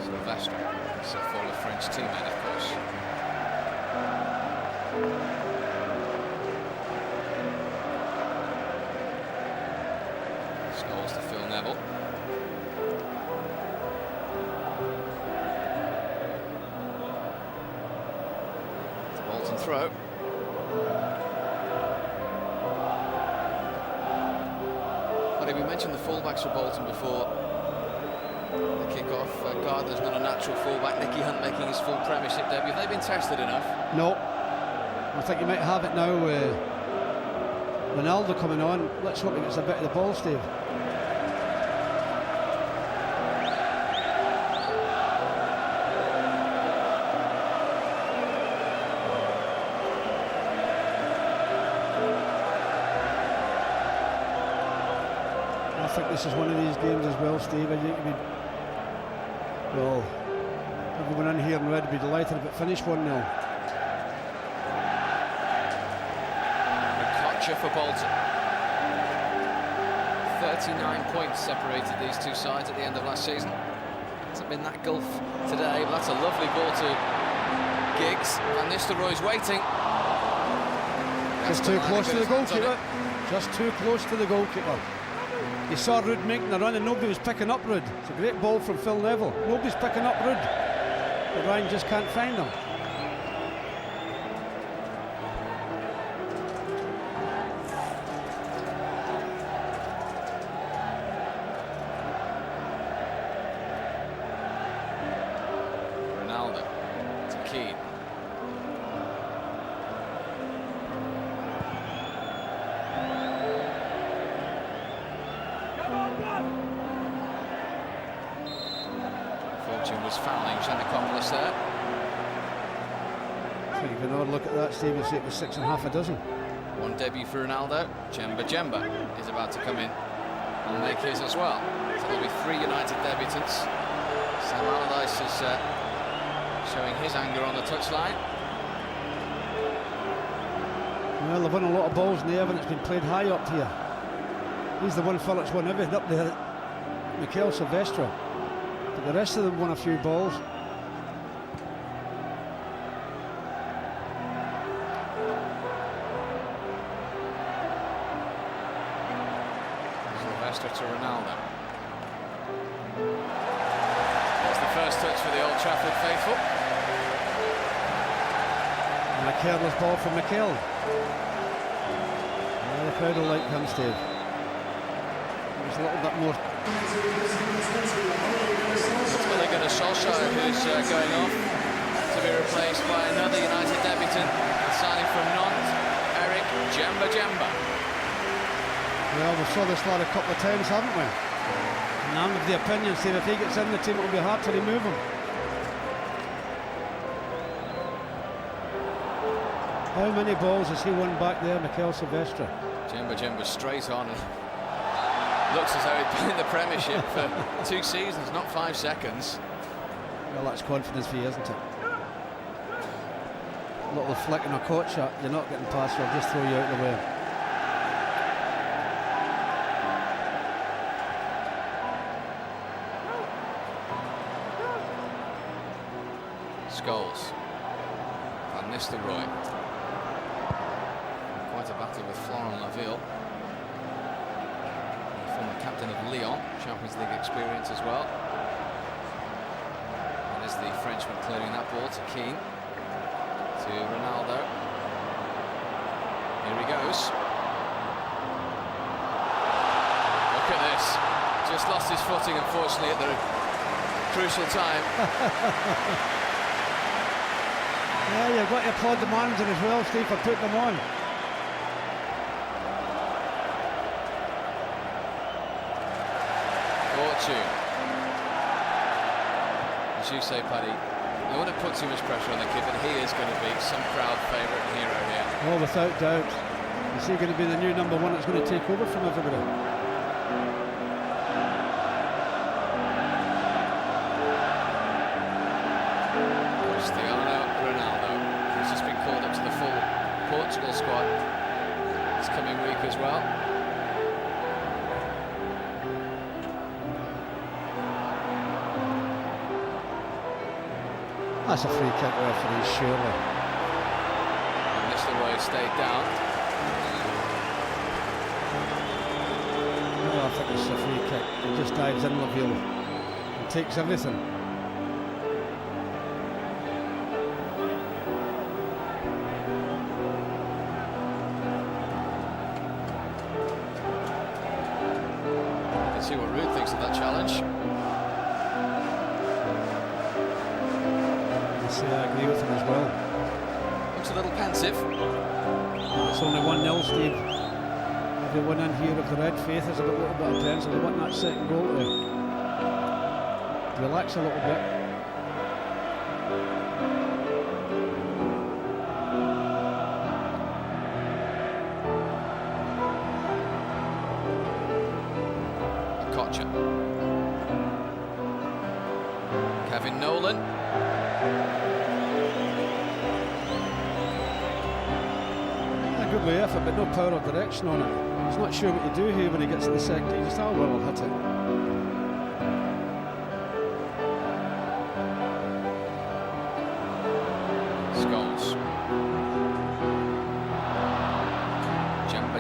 Sylvestre, his former French teammate, of course. Scholes to Phil Neville. It's a Bolton throw. Paddy, we mentioned the fullbacks for Bolton before the kick-off. Gardner's not a natural fullback. Nicky Hunt making his full Premiership debut. Have they been tested enough? No. I think you might have it now. Ronaldo coming on. Let's hope he gets a bit of the ball, Steve. I think this is one of these games as well, Steve. I think well, everyone in here and Red would be delighted if it finished 1-0. Kocha for Bolton. 39 points separated these two sides at the end of last season. Hasn't been that gulf today, but that's a lovely ball to Giggs. Van Nistelrooy's waiting. Just too close to the goalkeeper. Just too close to the goalkeeper. You saw Rudd making a run and nobody was picking up Rudd. It's a great ball from Phil Neville. Nobody's picking up Rudd. But Ryan just can't find him. Ronaldo to Keane. Fortune was fouling Giannakopoulos there. So you can have a look at that, Steve, and see it was 6.5 dozen. One debut for Ronaldo. Jemba is about to come in and make his as well. So there'll be 3 United debutants. Sam Allardyce is showing his anger on the touchline. Well, they've won a lot of balls in the air and it's been played high up here. He's the one fella that's won everything up there Mikel Silvestre, but the rest of them won a few balls. Silvestre to Ronaldo. That's the first touch for the Old Trafford faithful. And a careless ball from Mikel. The crowd will like him, Steve. There's a little bit more. It's going to get a Solskjaer who's going off to be replaced by another United debutant, signing from Nantes, Eric Jemba. Well, we saw this lad a couple of times, haven't we? And I'm of the opinion, Steve, if he gets in the team, it'll be hard to remove him. How many balls has he won back there, Mikel Silvestre? Jemba straight on. And looks as though he'd been in the Premiership for 2 seasons, not 5 seconds. Well, that's confidence for you, isn't it? A little flick and a caught shot, you're not getting past, I'll just throw you out of the way. Scholes. Van Nistelrooy. Quite a battle with Florent Laville. Former captain of Lyon, Champions League experience as well. And there's the Frenchman clearing that ball to Keane. To Ronaldo. Here he goes. Look at this. Just lost his footing, unfortunately, at the crucial time. Yeah, you've got to applaud the manager as well, Steve, for putting them on. Fortune. As you say, Paddy, I wouldn't put too much pressure on the kid, but he is going to be some crowd favourite and hero here. Oh, without doubt. Is he going to be the new number 1 that's going to take over from everybody? Cristiano Ronaldo, who's just been called up to the full Portugal squad this coming week as well. That's a free kick referee, surely. And Nistelrooy stayed down. No, I think it's a free kick. He just dives in Laville and takes everything. Let's see what Ruud thinks of that challenge. I agree with him as well. Looks a little pensive. It's only 1-0, Steve. Everyone in here of the red faith is a little bit apprehensive. They want that second goal to relax a little bit. Kocha. Kevin Nolan. Good way effort, but no power or direction on it. He's not sure what to do here when he gets to the second. He just, oh well, I'll hit it. Scholes. Jemba.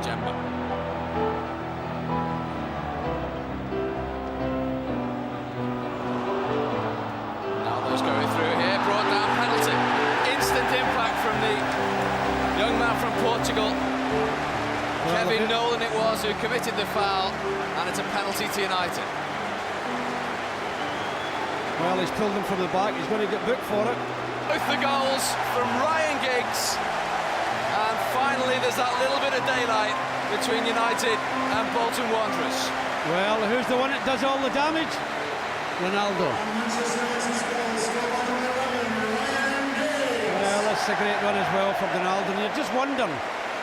Ronaldo's going through here, brought down penalty. Instant impact from the young man from Portugal. Kevin Nolan it was who committed the foul, and it's a penalty to United. Well, he's pulled him from the back. He's going to get booked for it. Both the goals from Ryan Giggs, and finally there's that little bit of daylight between United and Bolton Wanderers. Well, who's the one that does all the damage? Ronaldo. Well, that's a great run as well for Ronaldo. And you're just wondering,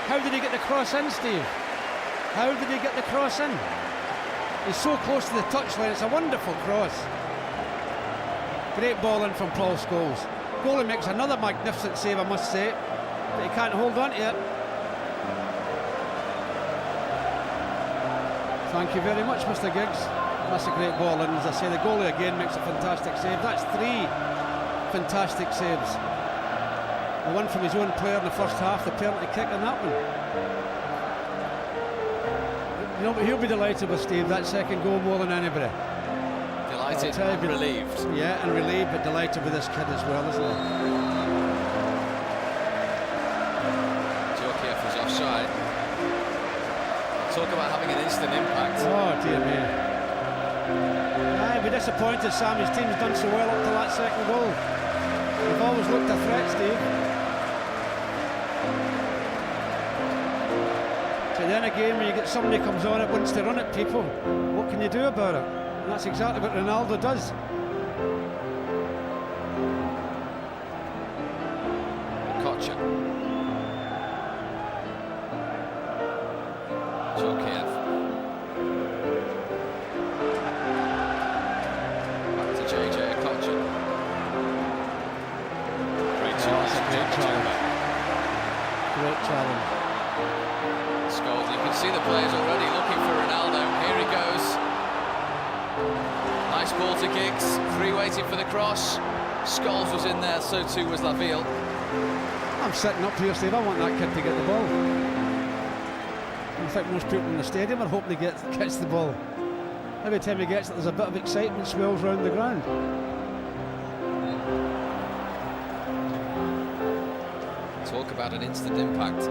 how did he get the cross in, Steve? How did he get the cross in? He's so close to the touchline. It's a wonderful cross. Great ball in from Paul Scholes. Goalie makes another magnificent save, I must say, but he can't hold on to it. Thank you very much, Mr. Giggs. That's a great ball, and as I say, the goalie again makes a fantastic save. That's 3 fantastic saves. The one from his own player in the first half, the penalty kick, and that one. You know, but he'll be delighted with Steve, that second goal more than anybody. Delighted and relieved. Yeah, and relieved, but delighted with this kid as well, isn't he? Djokiev was offside. Talk about having an instant impact. Oh dear me. I'd be disappointed, Sam. His team's done so well up to that second goal. They've always looked a threat, Steve. But then again, when you get somebody comes on that wants to run at people, what can you do about it? And that's exactly what Ronaldo does. Kocha. Djokiev. Back to JJ Kocha. Great challenge. Great challenge. Great challenge. Scholes, you can see the players already looking for Ronaldo. Here he goes. Nice ball to Giggs. 3 waiting for the cross. Scholes was in there, so too was Laville. I'm sitting up here, Steve. I want that kid to get the ball. I think most people in the stadium are hoping he gets the ball. Every time he gets it, there's a bit of excitement swells round the ground. Talk about an instant impact.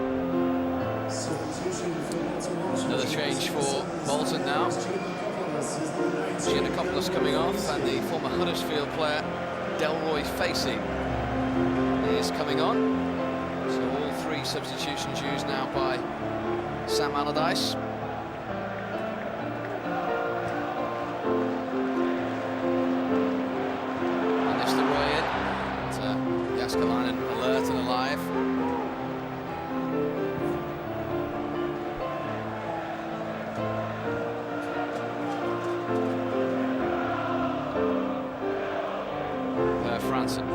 Another change for Bolton now. Giannakopoulos coming off, and the former Huddersfield player Delroy Facey is coming on. So all 3 substitutions used now by Sam Allardyce. And this the way in. Jääskeläinen alert and alive. Franson.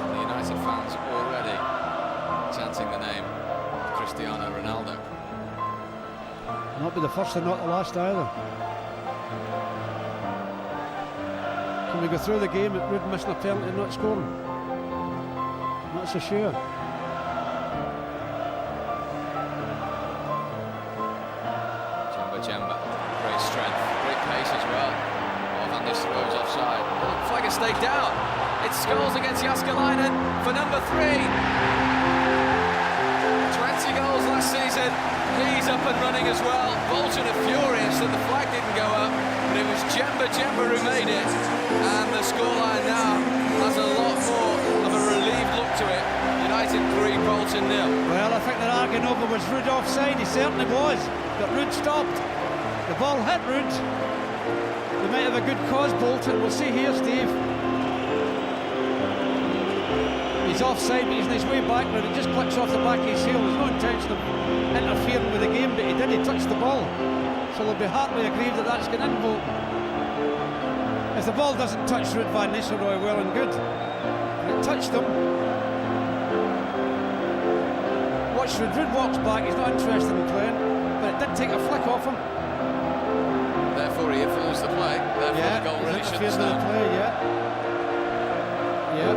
The United fans already chanting the name of Cristiano Ronaldo. Not be the first and not the last either. Can we go through the game at Wood missing a penalty and not scoring? Not so sure. Jemba. Great strength, great pace as well. Oh, Van Nistelrooy's offside. Flag is stayed down. It's Scholes against Jääskeläinen for number 3. 20 goals last season. He's up and running as well. Bolton are furious that the flag didn't go up, but it was Jemba who made it. And the scoreline now has a lot more of a relieved look to it. United 3, Bolton 0. Well, I think they're arguing over was Ruud offside. He certainly was, but Ruud stopped. The ball hit Ruud. They might have a good cause, Bolton. We'll see here, Steve. He's offside, but he's on his way back, but it just clicks off the back of his heel. There's no intention of interfering with the game, but he did. He touched the ball. So they'll be heartily aggrieved that that's going in, Bolton. If the ball doesn't touch Ruud Van Nistelrooy, well and good. And it touched him. Watch Ruud walks back. He's not interested in playing, but it did take a flick off him. Therefore, he influenced the play. Therefore, the goal really shouldn't stand. Yeah.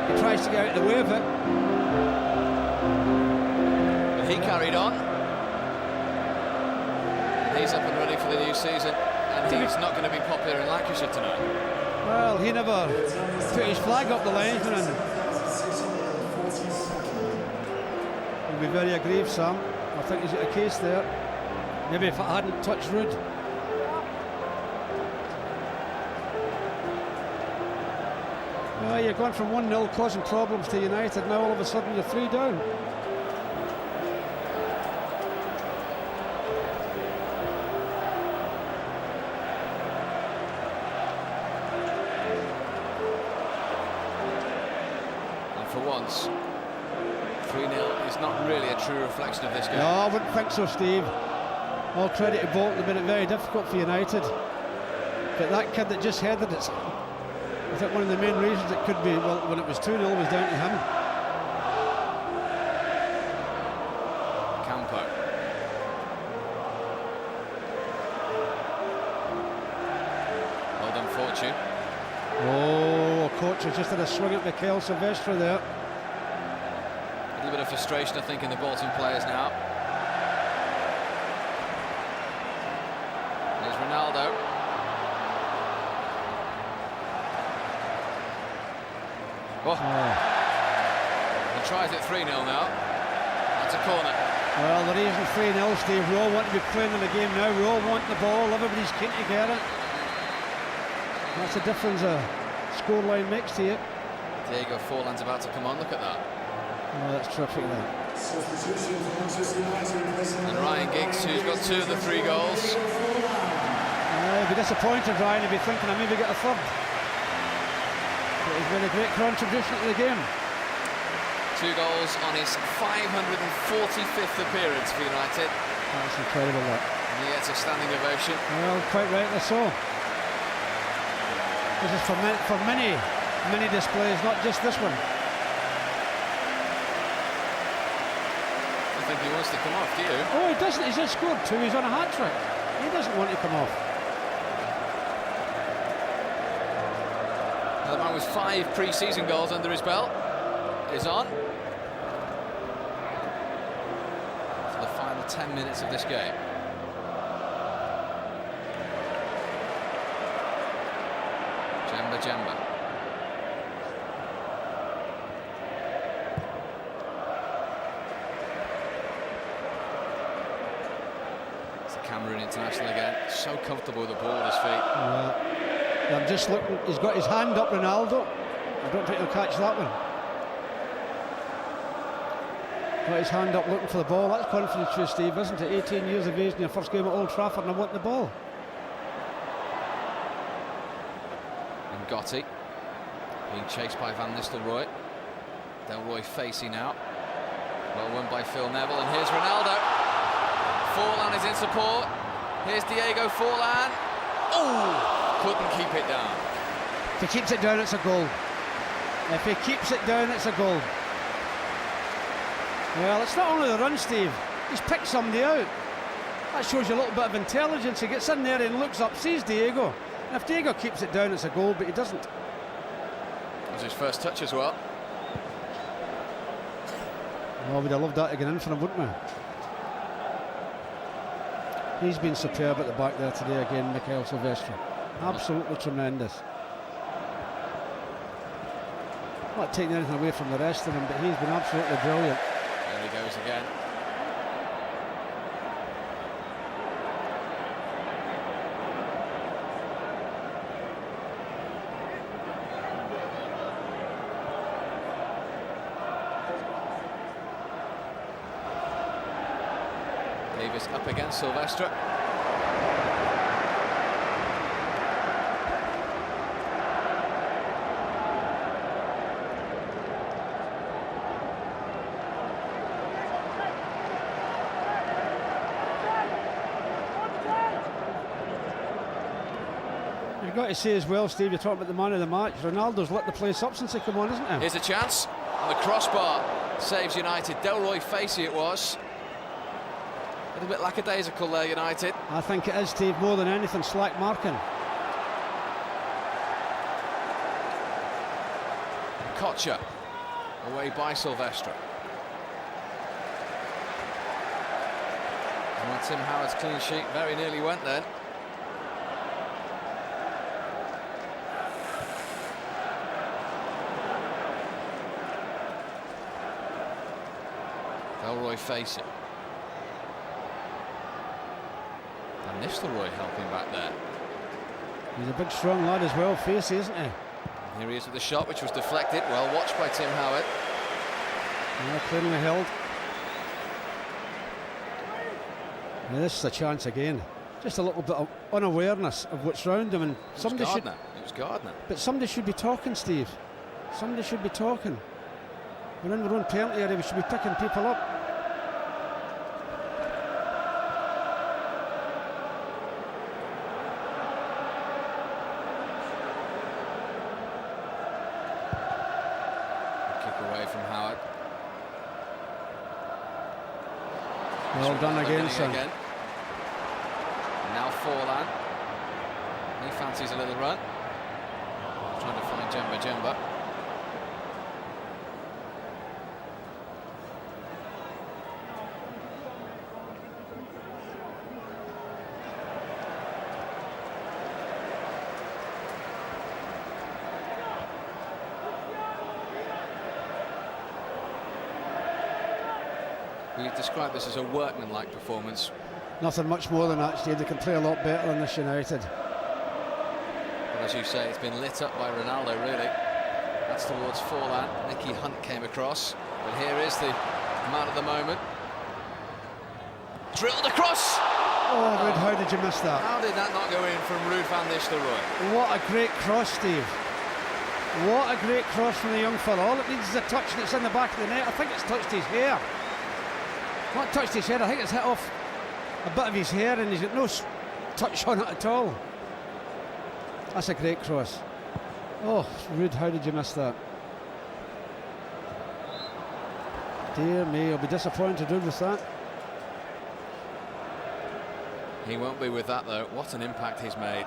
He tries to get out of the way of it. But he carried on. He's up and ready for the new season, and he's not going to be popular in Lancashire tonight. Well, he never put his flag up the linesman, and he'll be very aggrieved, Sam. I think he's got a case there. Maybe if it hadn't touched Ruud. Well, you're going from 1-0 causing problems to United, now all of a sudden you're 3 down. And for once, 3-0 is not really a true reflection of this game. No, I wouldn't think so, Steve. All credit to Bolton, they've made it very difficult for United. But that kid that just headed it, I think one of the main reasons it could be, well, when it was 2-0 was down to him. attitude. Oh, coach has just had a swing at Mikel Silvestre there. A little bit of frustration, I think, in the Bolton players now. There's Ronaldo. Oh. He tries it 3-0 now. That's a corner. Well, the reason 3-0, Steve, we all want to be playing in the game now. We all want the ball. Everybody's keen to get it. That's the difference a scoreline makes to you. Diego Forlan's about to come on. Look at that. Oh, that's terrific, that. And Ryan Giggs, who's got 2 of the 3 goals. He'd be disappointed, Ryan. He'd be thinking I maybe get a third. But he's been a great contribution to the game. 2 goals on his 545th appearance for United. That's incredible, that. And he gets a standing ovation. Well, quite rightly so. This is for many displays, not just this one. I think he wants to come off, do you? Oh, he doesn't. He's just scored 2. He's on a hat-trick. He doesn't want to come off. The man with 5 pre-season goals under his belt is on for the final 10 minutes of this game. Jemba. It's a Cameroon international again. So comfortable with the ball at his feet. I'm just looking. He's got his hand up, Ronaldo. I don't think he'll catch that one. Got his hand up looking for the ball. That's confidence for Steve, isn't it? 18 years of age in your first game at Old Trafford and I want the ball. And Gotti being chased by Van Nistelrooy. Delroy facing now. Well won by Phil Neville, and here's Ronaldo. Forlan is in support. Here's Diego Forlan. Oh, couldn't keep it down. If he keeps it down, it's a goal. If he keeps it down, it's a goal. Well, it's not only the run, Steve. He's picked somebody out. That shows you a little bit of intelligence. He gets in there and looks up, sees Diego. And if Diego keeps it down, it's a goal, but he doesn't. It was his first touch as well. Oh, we'd have loved that to get in for him, wouldn't we? He's been superb at the back there today again, Mikel Silvestre. Absolutely tremendous. Not taking anything away from the rest of them, but he's been absolutely brilliant. There he goes again. Davis up against Silvestre. You've got to say as well, Steve, you're talking about the man of the match. Ronaldo's lit the place up since he came on, isn't he? Here's a chance. And the crossbar saves United. Delroy Facey it was. A little bit lackadaisical there, United. I think it is, Steve, more than anything, slack marking. Kocha away by Silvestre. And Tim Howard's clean sheet very nearly went then. Delroy Facey. And Nistelrooy helping back there. He's a big, strong lad as well, Facey, isn't he? And here he is with the shot, which was deflected. Well watched by Tim Howard. Yeah, cleanly held. Now this is a chance again. Just a little bit of unawareness of what's round him, and somebody should. It was Gardner. But somebody should be talking, Steve. Somebody should be talking. We're in our own penalty area. We should be picking people up. Away from Howard. Well done again, son. Again. And now Forlan. He fancies a little run. Trying to find Jemba. You describe this as a workman-like performance. Nothing much more than that, Steve. They can play a lot better than this United. But as you say, it's been lit up by Ronaldo, really. That's towards Forlan. Nicky Hunt came across. But here is the man of the moment. Drilled across! Oh, Ruud, how did you miss that? How did that not go in from Ruud van Nistelrooy? What a great cross, Steve. What a great cross from the young fellow. All it needs is a touch and it's in the back of the net. I think it's touched his hair. Not touched his head, I think it's hit off a bit of his hair and he's got no touch on it at all. That's a great cross. Oh, Ruud, how did you miss that? Dear me, I'll be disappointed with that. He won't be with that though. What an impact he's made.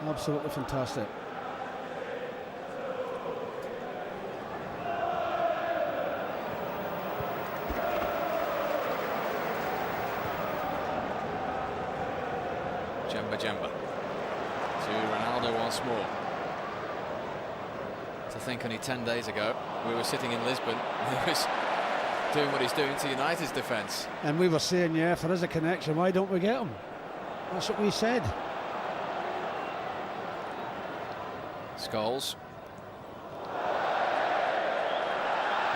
Absolutely fantastic. Jemba to Ronaldo once more. To think only 10 days ago we were sitting in Lisbon and he was doing what he's doing to United's defence. And we were saying, yeah, if there is a connection, why don't we get him? That's what we said. Scholes.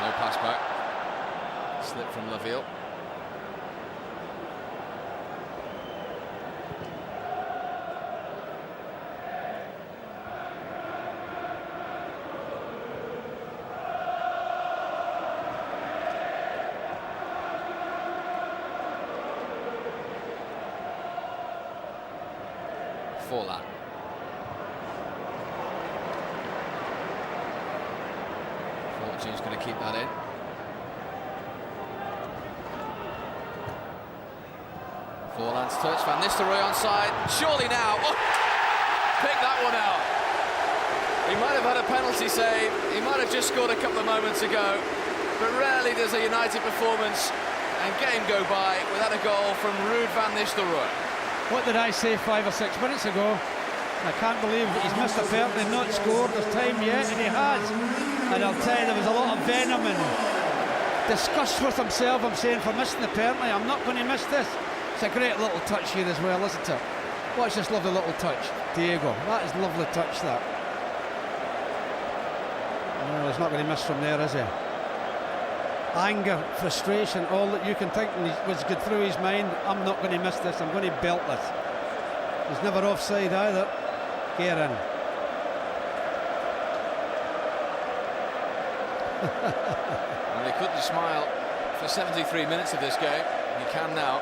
No pass back. Slip from Laville. Forlan. Fortune's going to keep that in. Forlan's touch, Van Nistelrooy onside. Surely now. Oh, pick that one out. He might have had a penalty save. He might have just scored a couple of moments ago. But rarely does a United performance and game go by without a goal from Ruud van Nistelrooy. What did I say 5 or 6 minutes ago? I can't believe he's missed a penalty and not scored. There's time yet, and he has. And I'll tell you, there was a lot of venom and disgust with himself, I'm saying, for missing the penalty. I'm not going to miss this. It's a great little touch here as well, isn't it? Watch this lovely little touch. Diego, that is lovely touch, that. Well, he's not going to miss from there, is he? Anger, frustration, all that you can think was good through his mind. I'm not going to miss this, I'm going to belt this. He's never offside either. Get in. Well, he couldn't smile for 73 minutes of this game. He can now.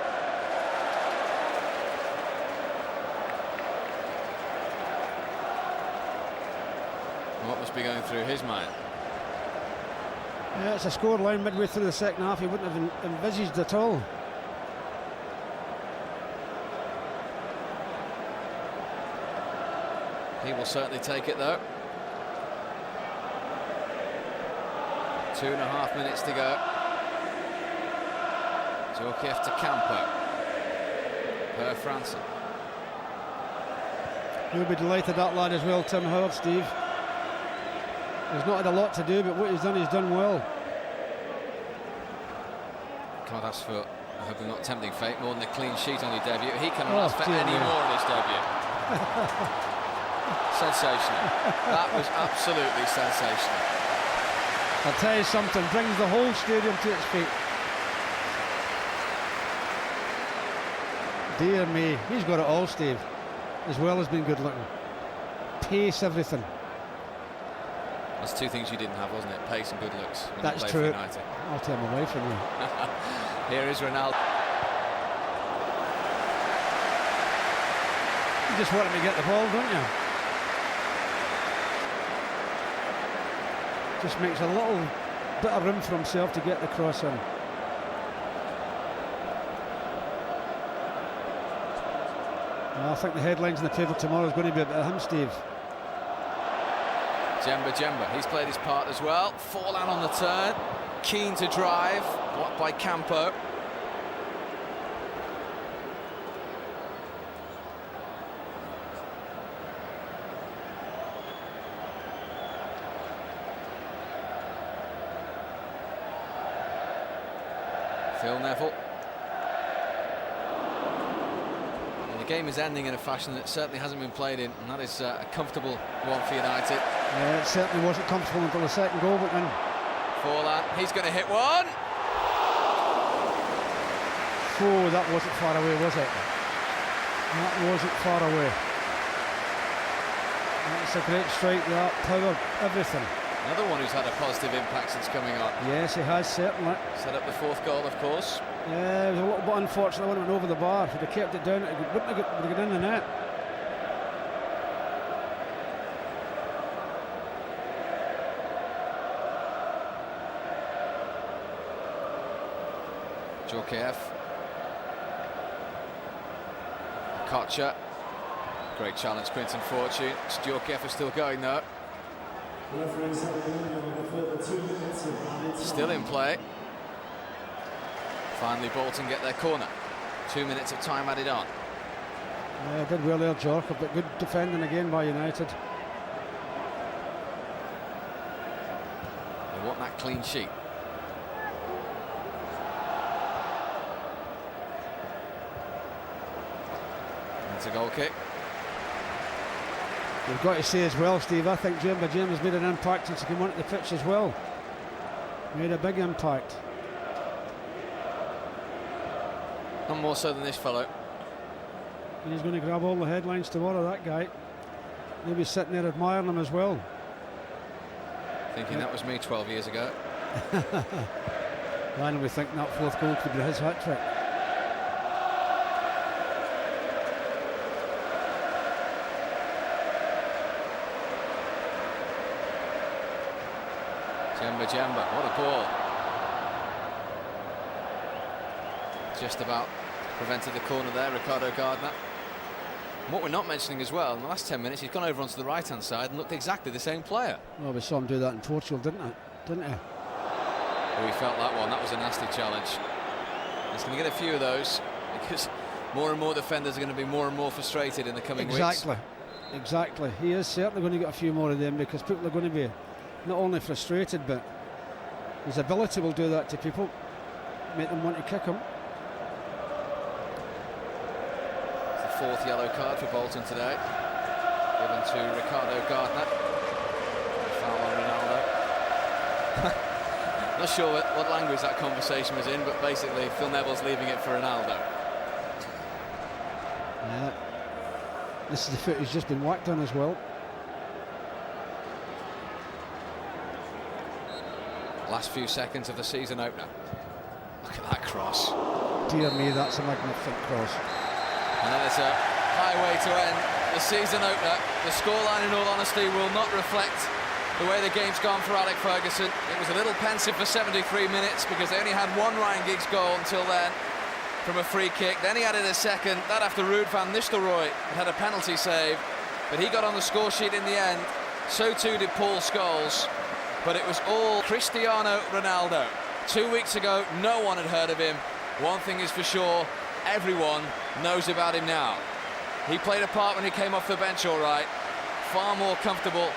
What must be going through his mind? Yeah, it's a score line midway through the second half he wouldn't have envisaged at all. He will certainly take it though. 2.5 minutes to go. Zorkiev to Campo. Per Franson. He'll be delighted, that lad as well, Tim Howard, Steve. He's not had a lot to do, but what he's done well. Can't ask for, I hope I'm not tempting fate, more than a clean sheet on your debut. He cannot ask for any more in his debut. Sensational. That was absolutely sensational. I'll tell you something, brings the whole stadium to its feet. Dear me, he's got it all, Steve. As well as being good looking. Pace, everything. That's two things you didn't have, wasn't it? Pace and good looks. That's true. I'll take him away from you. Here is Ronaldo. You just want him to get the ball, don't you? Just makes a little bit of room for himself to get the cross in. I think the headlines in the paper tomorrow is going to be about him, Steve. Jemba, he's played his part as well. Forlan on the turn, keen to drive, blocked by Campo. Phil Neville. And the game is ending in a fashion that certainly hasn't been played in, and that is a comfortable one for United. Yeah, it certainly wasn't comfortable until the second goal, but then Forlan, he's going to hit one. oh, that wasn't far away, was it? That wasn't far away. That's a great strike, that power, everything. Another one who's had a positive impact since coming on. Yes, he has, certainly. Set up the fourth goal, of course. Yeah, it was a little bit unfortunate when it went over the bar. If he'd have kept it down, it wouldn't have got in the net. Djorkaeff. Kocher. Great challenge, Quinton Fortune. Djorkaeff is still going though. Still in play. Finally Bolton get their corner. 2 minutes of time added on. Yeah, did well there, Djorkaeff, but good defending again by United. They want that clean sheet. It's a goal kick. You've got to say as well, Steve, I think James has made an impact since he came onto the pitch as well. Made a big impact. Not more so than this fellow. And he's going to grab all the headlines tomorrow, that guy. He'll be sitting there admiring him as well. Thinking that was me 12 years ago. And we think that fourth goal could be his hat-trick. Jemba, what a ball. Just about prevented the corner there, Ricardo Gardner. And what we're not mentioning as well, in the last 10 minutes, he's gone over onto the right-hand side and looked exactly the same player. Well, we saw him do that in Portugal, didn't he? Oh, he felt that one. That was a nasty challenge. He's going to get a few of those because more and more defenders are going to be more and more frustrated in the coming weeks. Exactly. He is certainly going to get a few more of them because people are going to be not only frustrated, but his ability will do that to people, make them want to kick him. It's the fourth yellow card for Bolton today, given to Ricardo Gardner. Foul on Ronaldo. Not sure what language that conversation was in, but basically Phil Neville's leaving it for Ronaldo. Yeah. This is the foot he's just been whacked on as well. Last few seconds of the season opener. Look at that cross. Dear me, that's a magnificent cross. And then it's a highway to end the season opener. The scoreline, in all honesty, will not reflect the way the game's gone for Alec Ferguson. It was a little pensive for 73 minutes because they only had one Ryan Giggs goal until then from a free kick. Then he added a second, that after Ruud van Nistelrooy had a penalty save, but he got on the score sheet in the end. So too did Paul Scholes. But it was all Cristiano Ronaldo. 2 weeks ago, no one had heard of him. One thing is for sure, everyone knows about him now. He played a part when he came off the bench, all right. Far more comfortable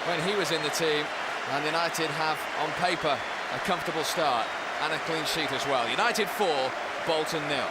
when he was in the team. And United have, on paper, a comfortable start and a clean sheet as well. United 4, Bolton 0.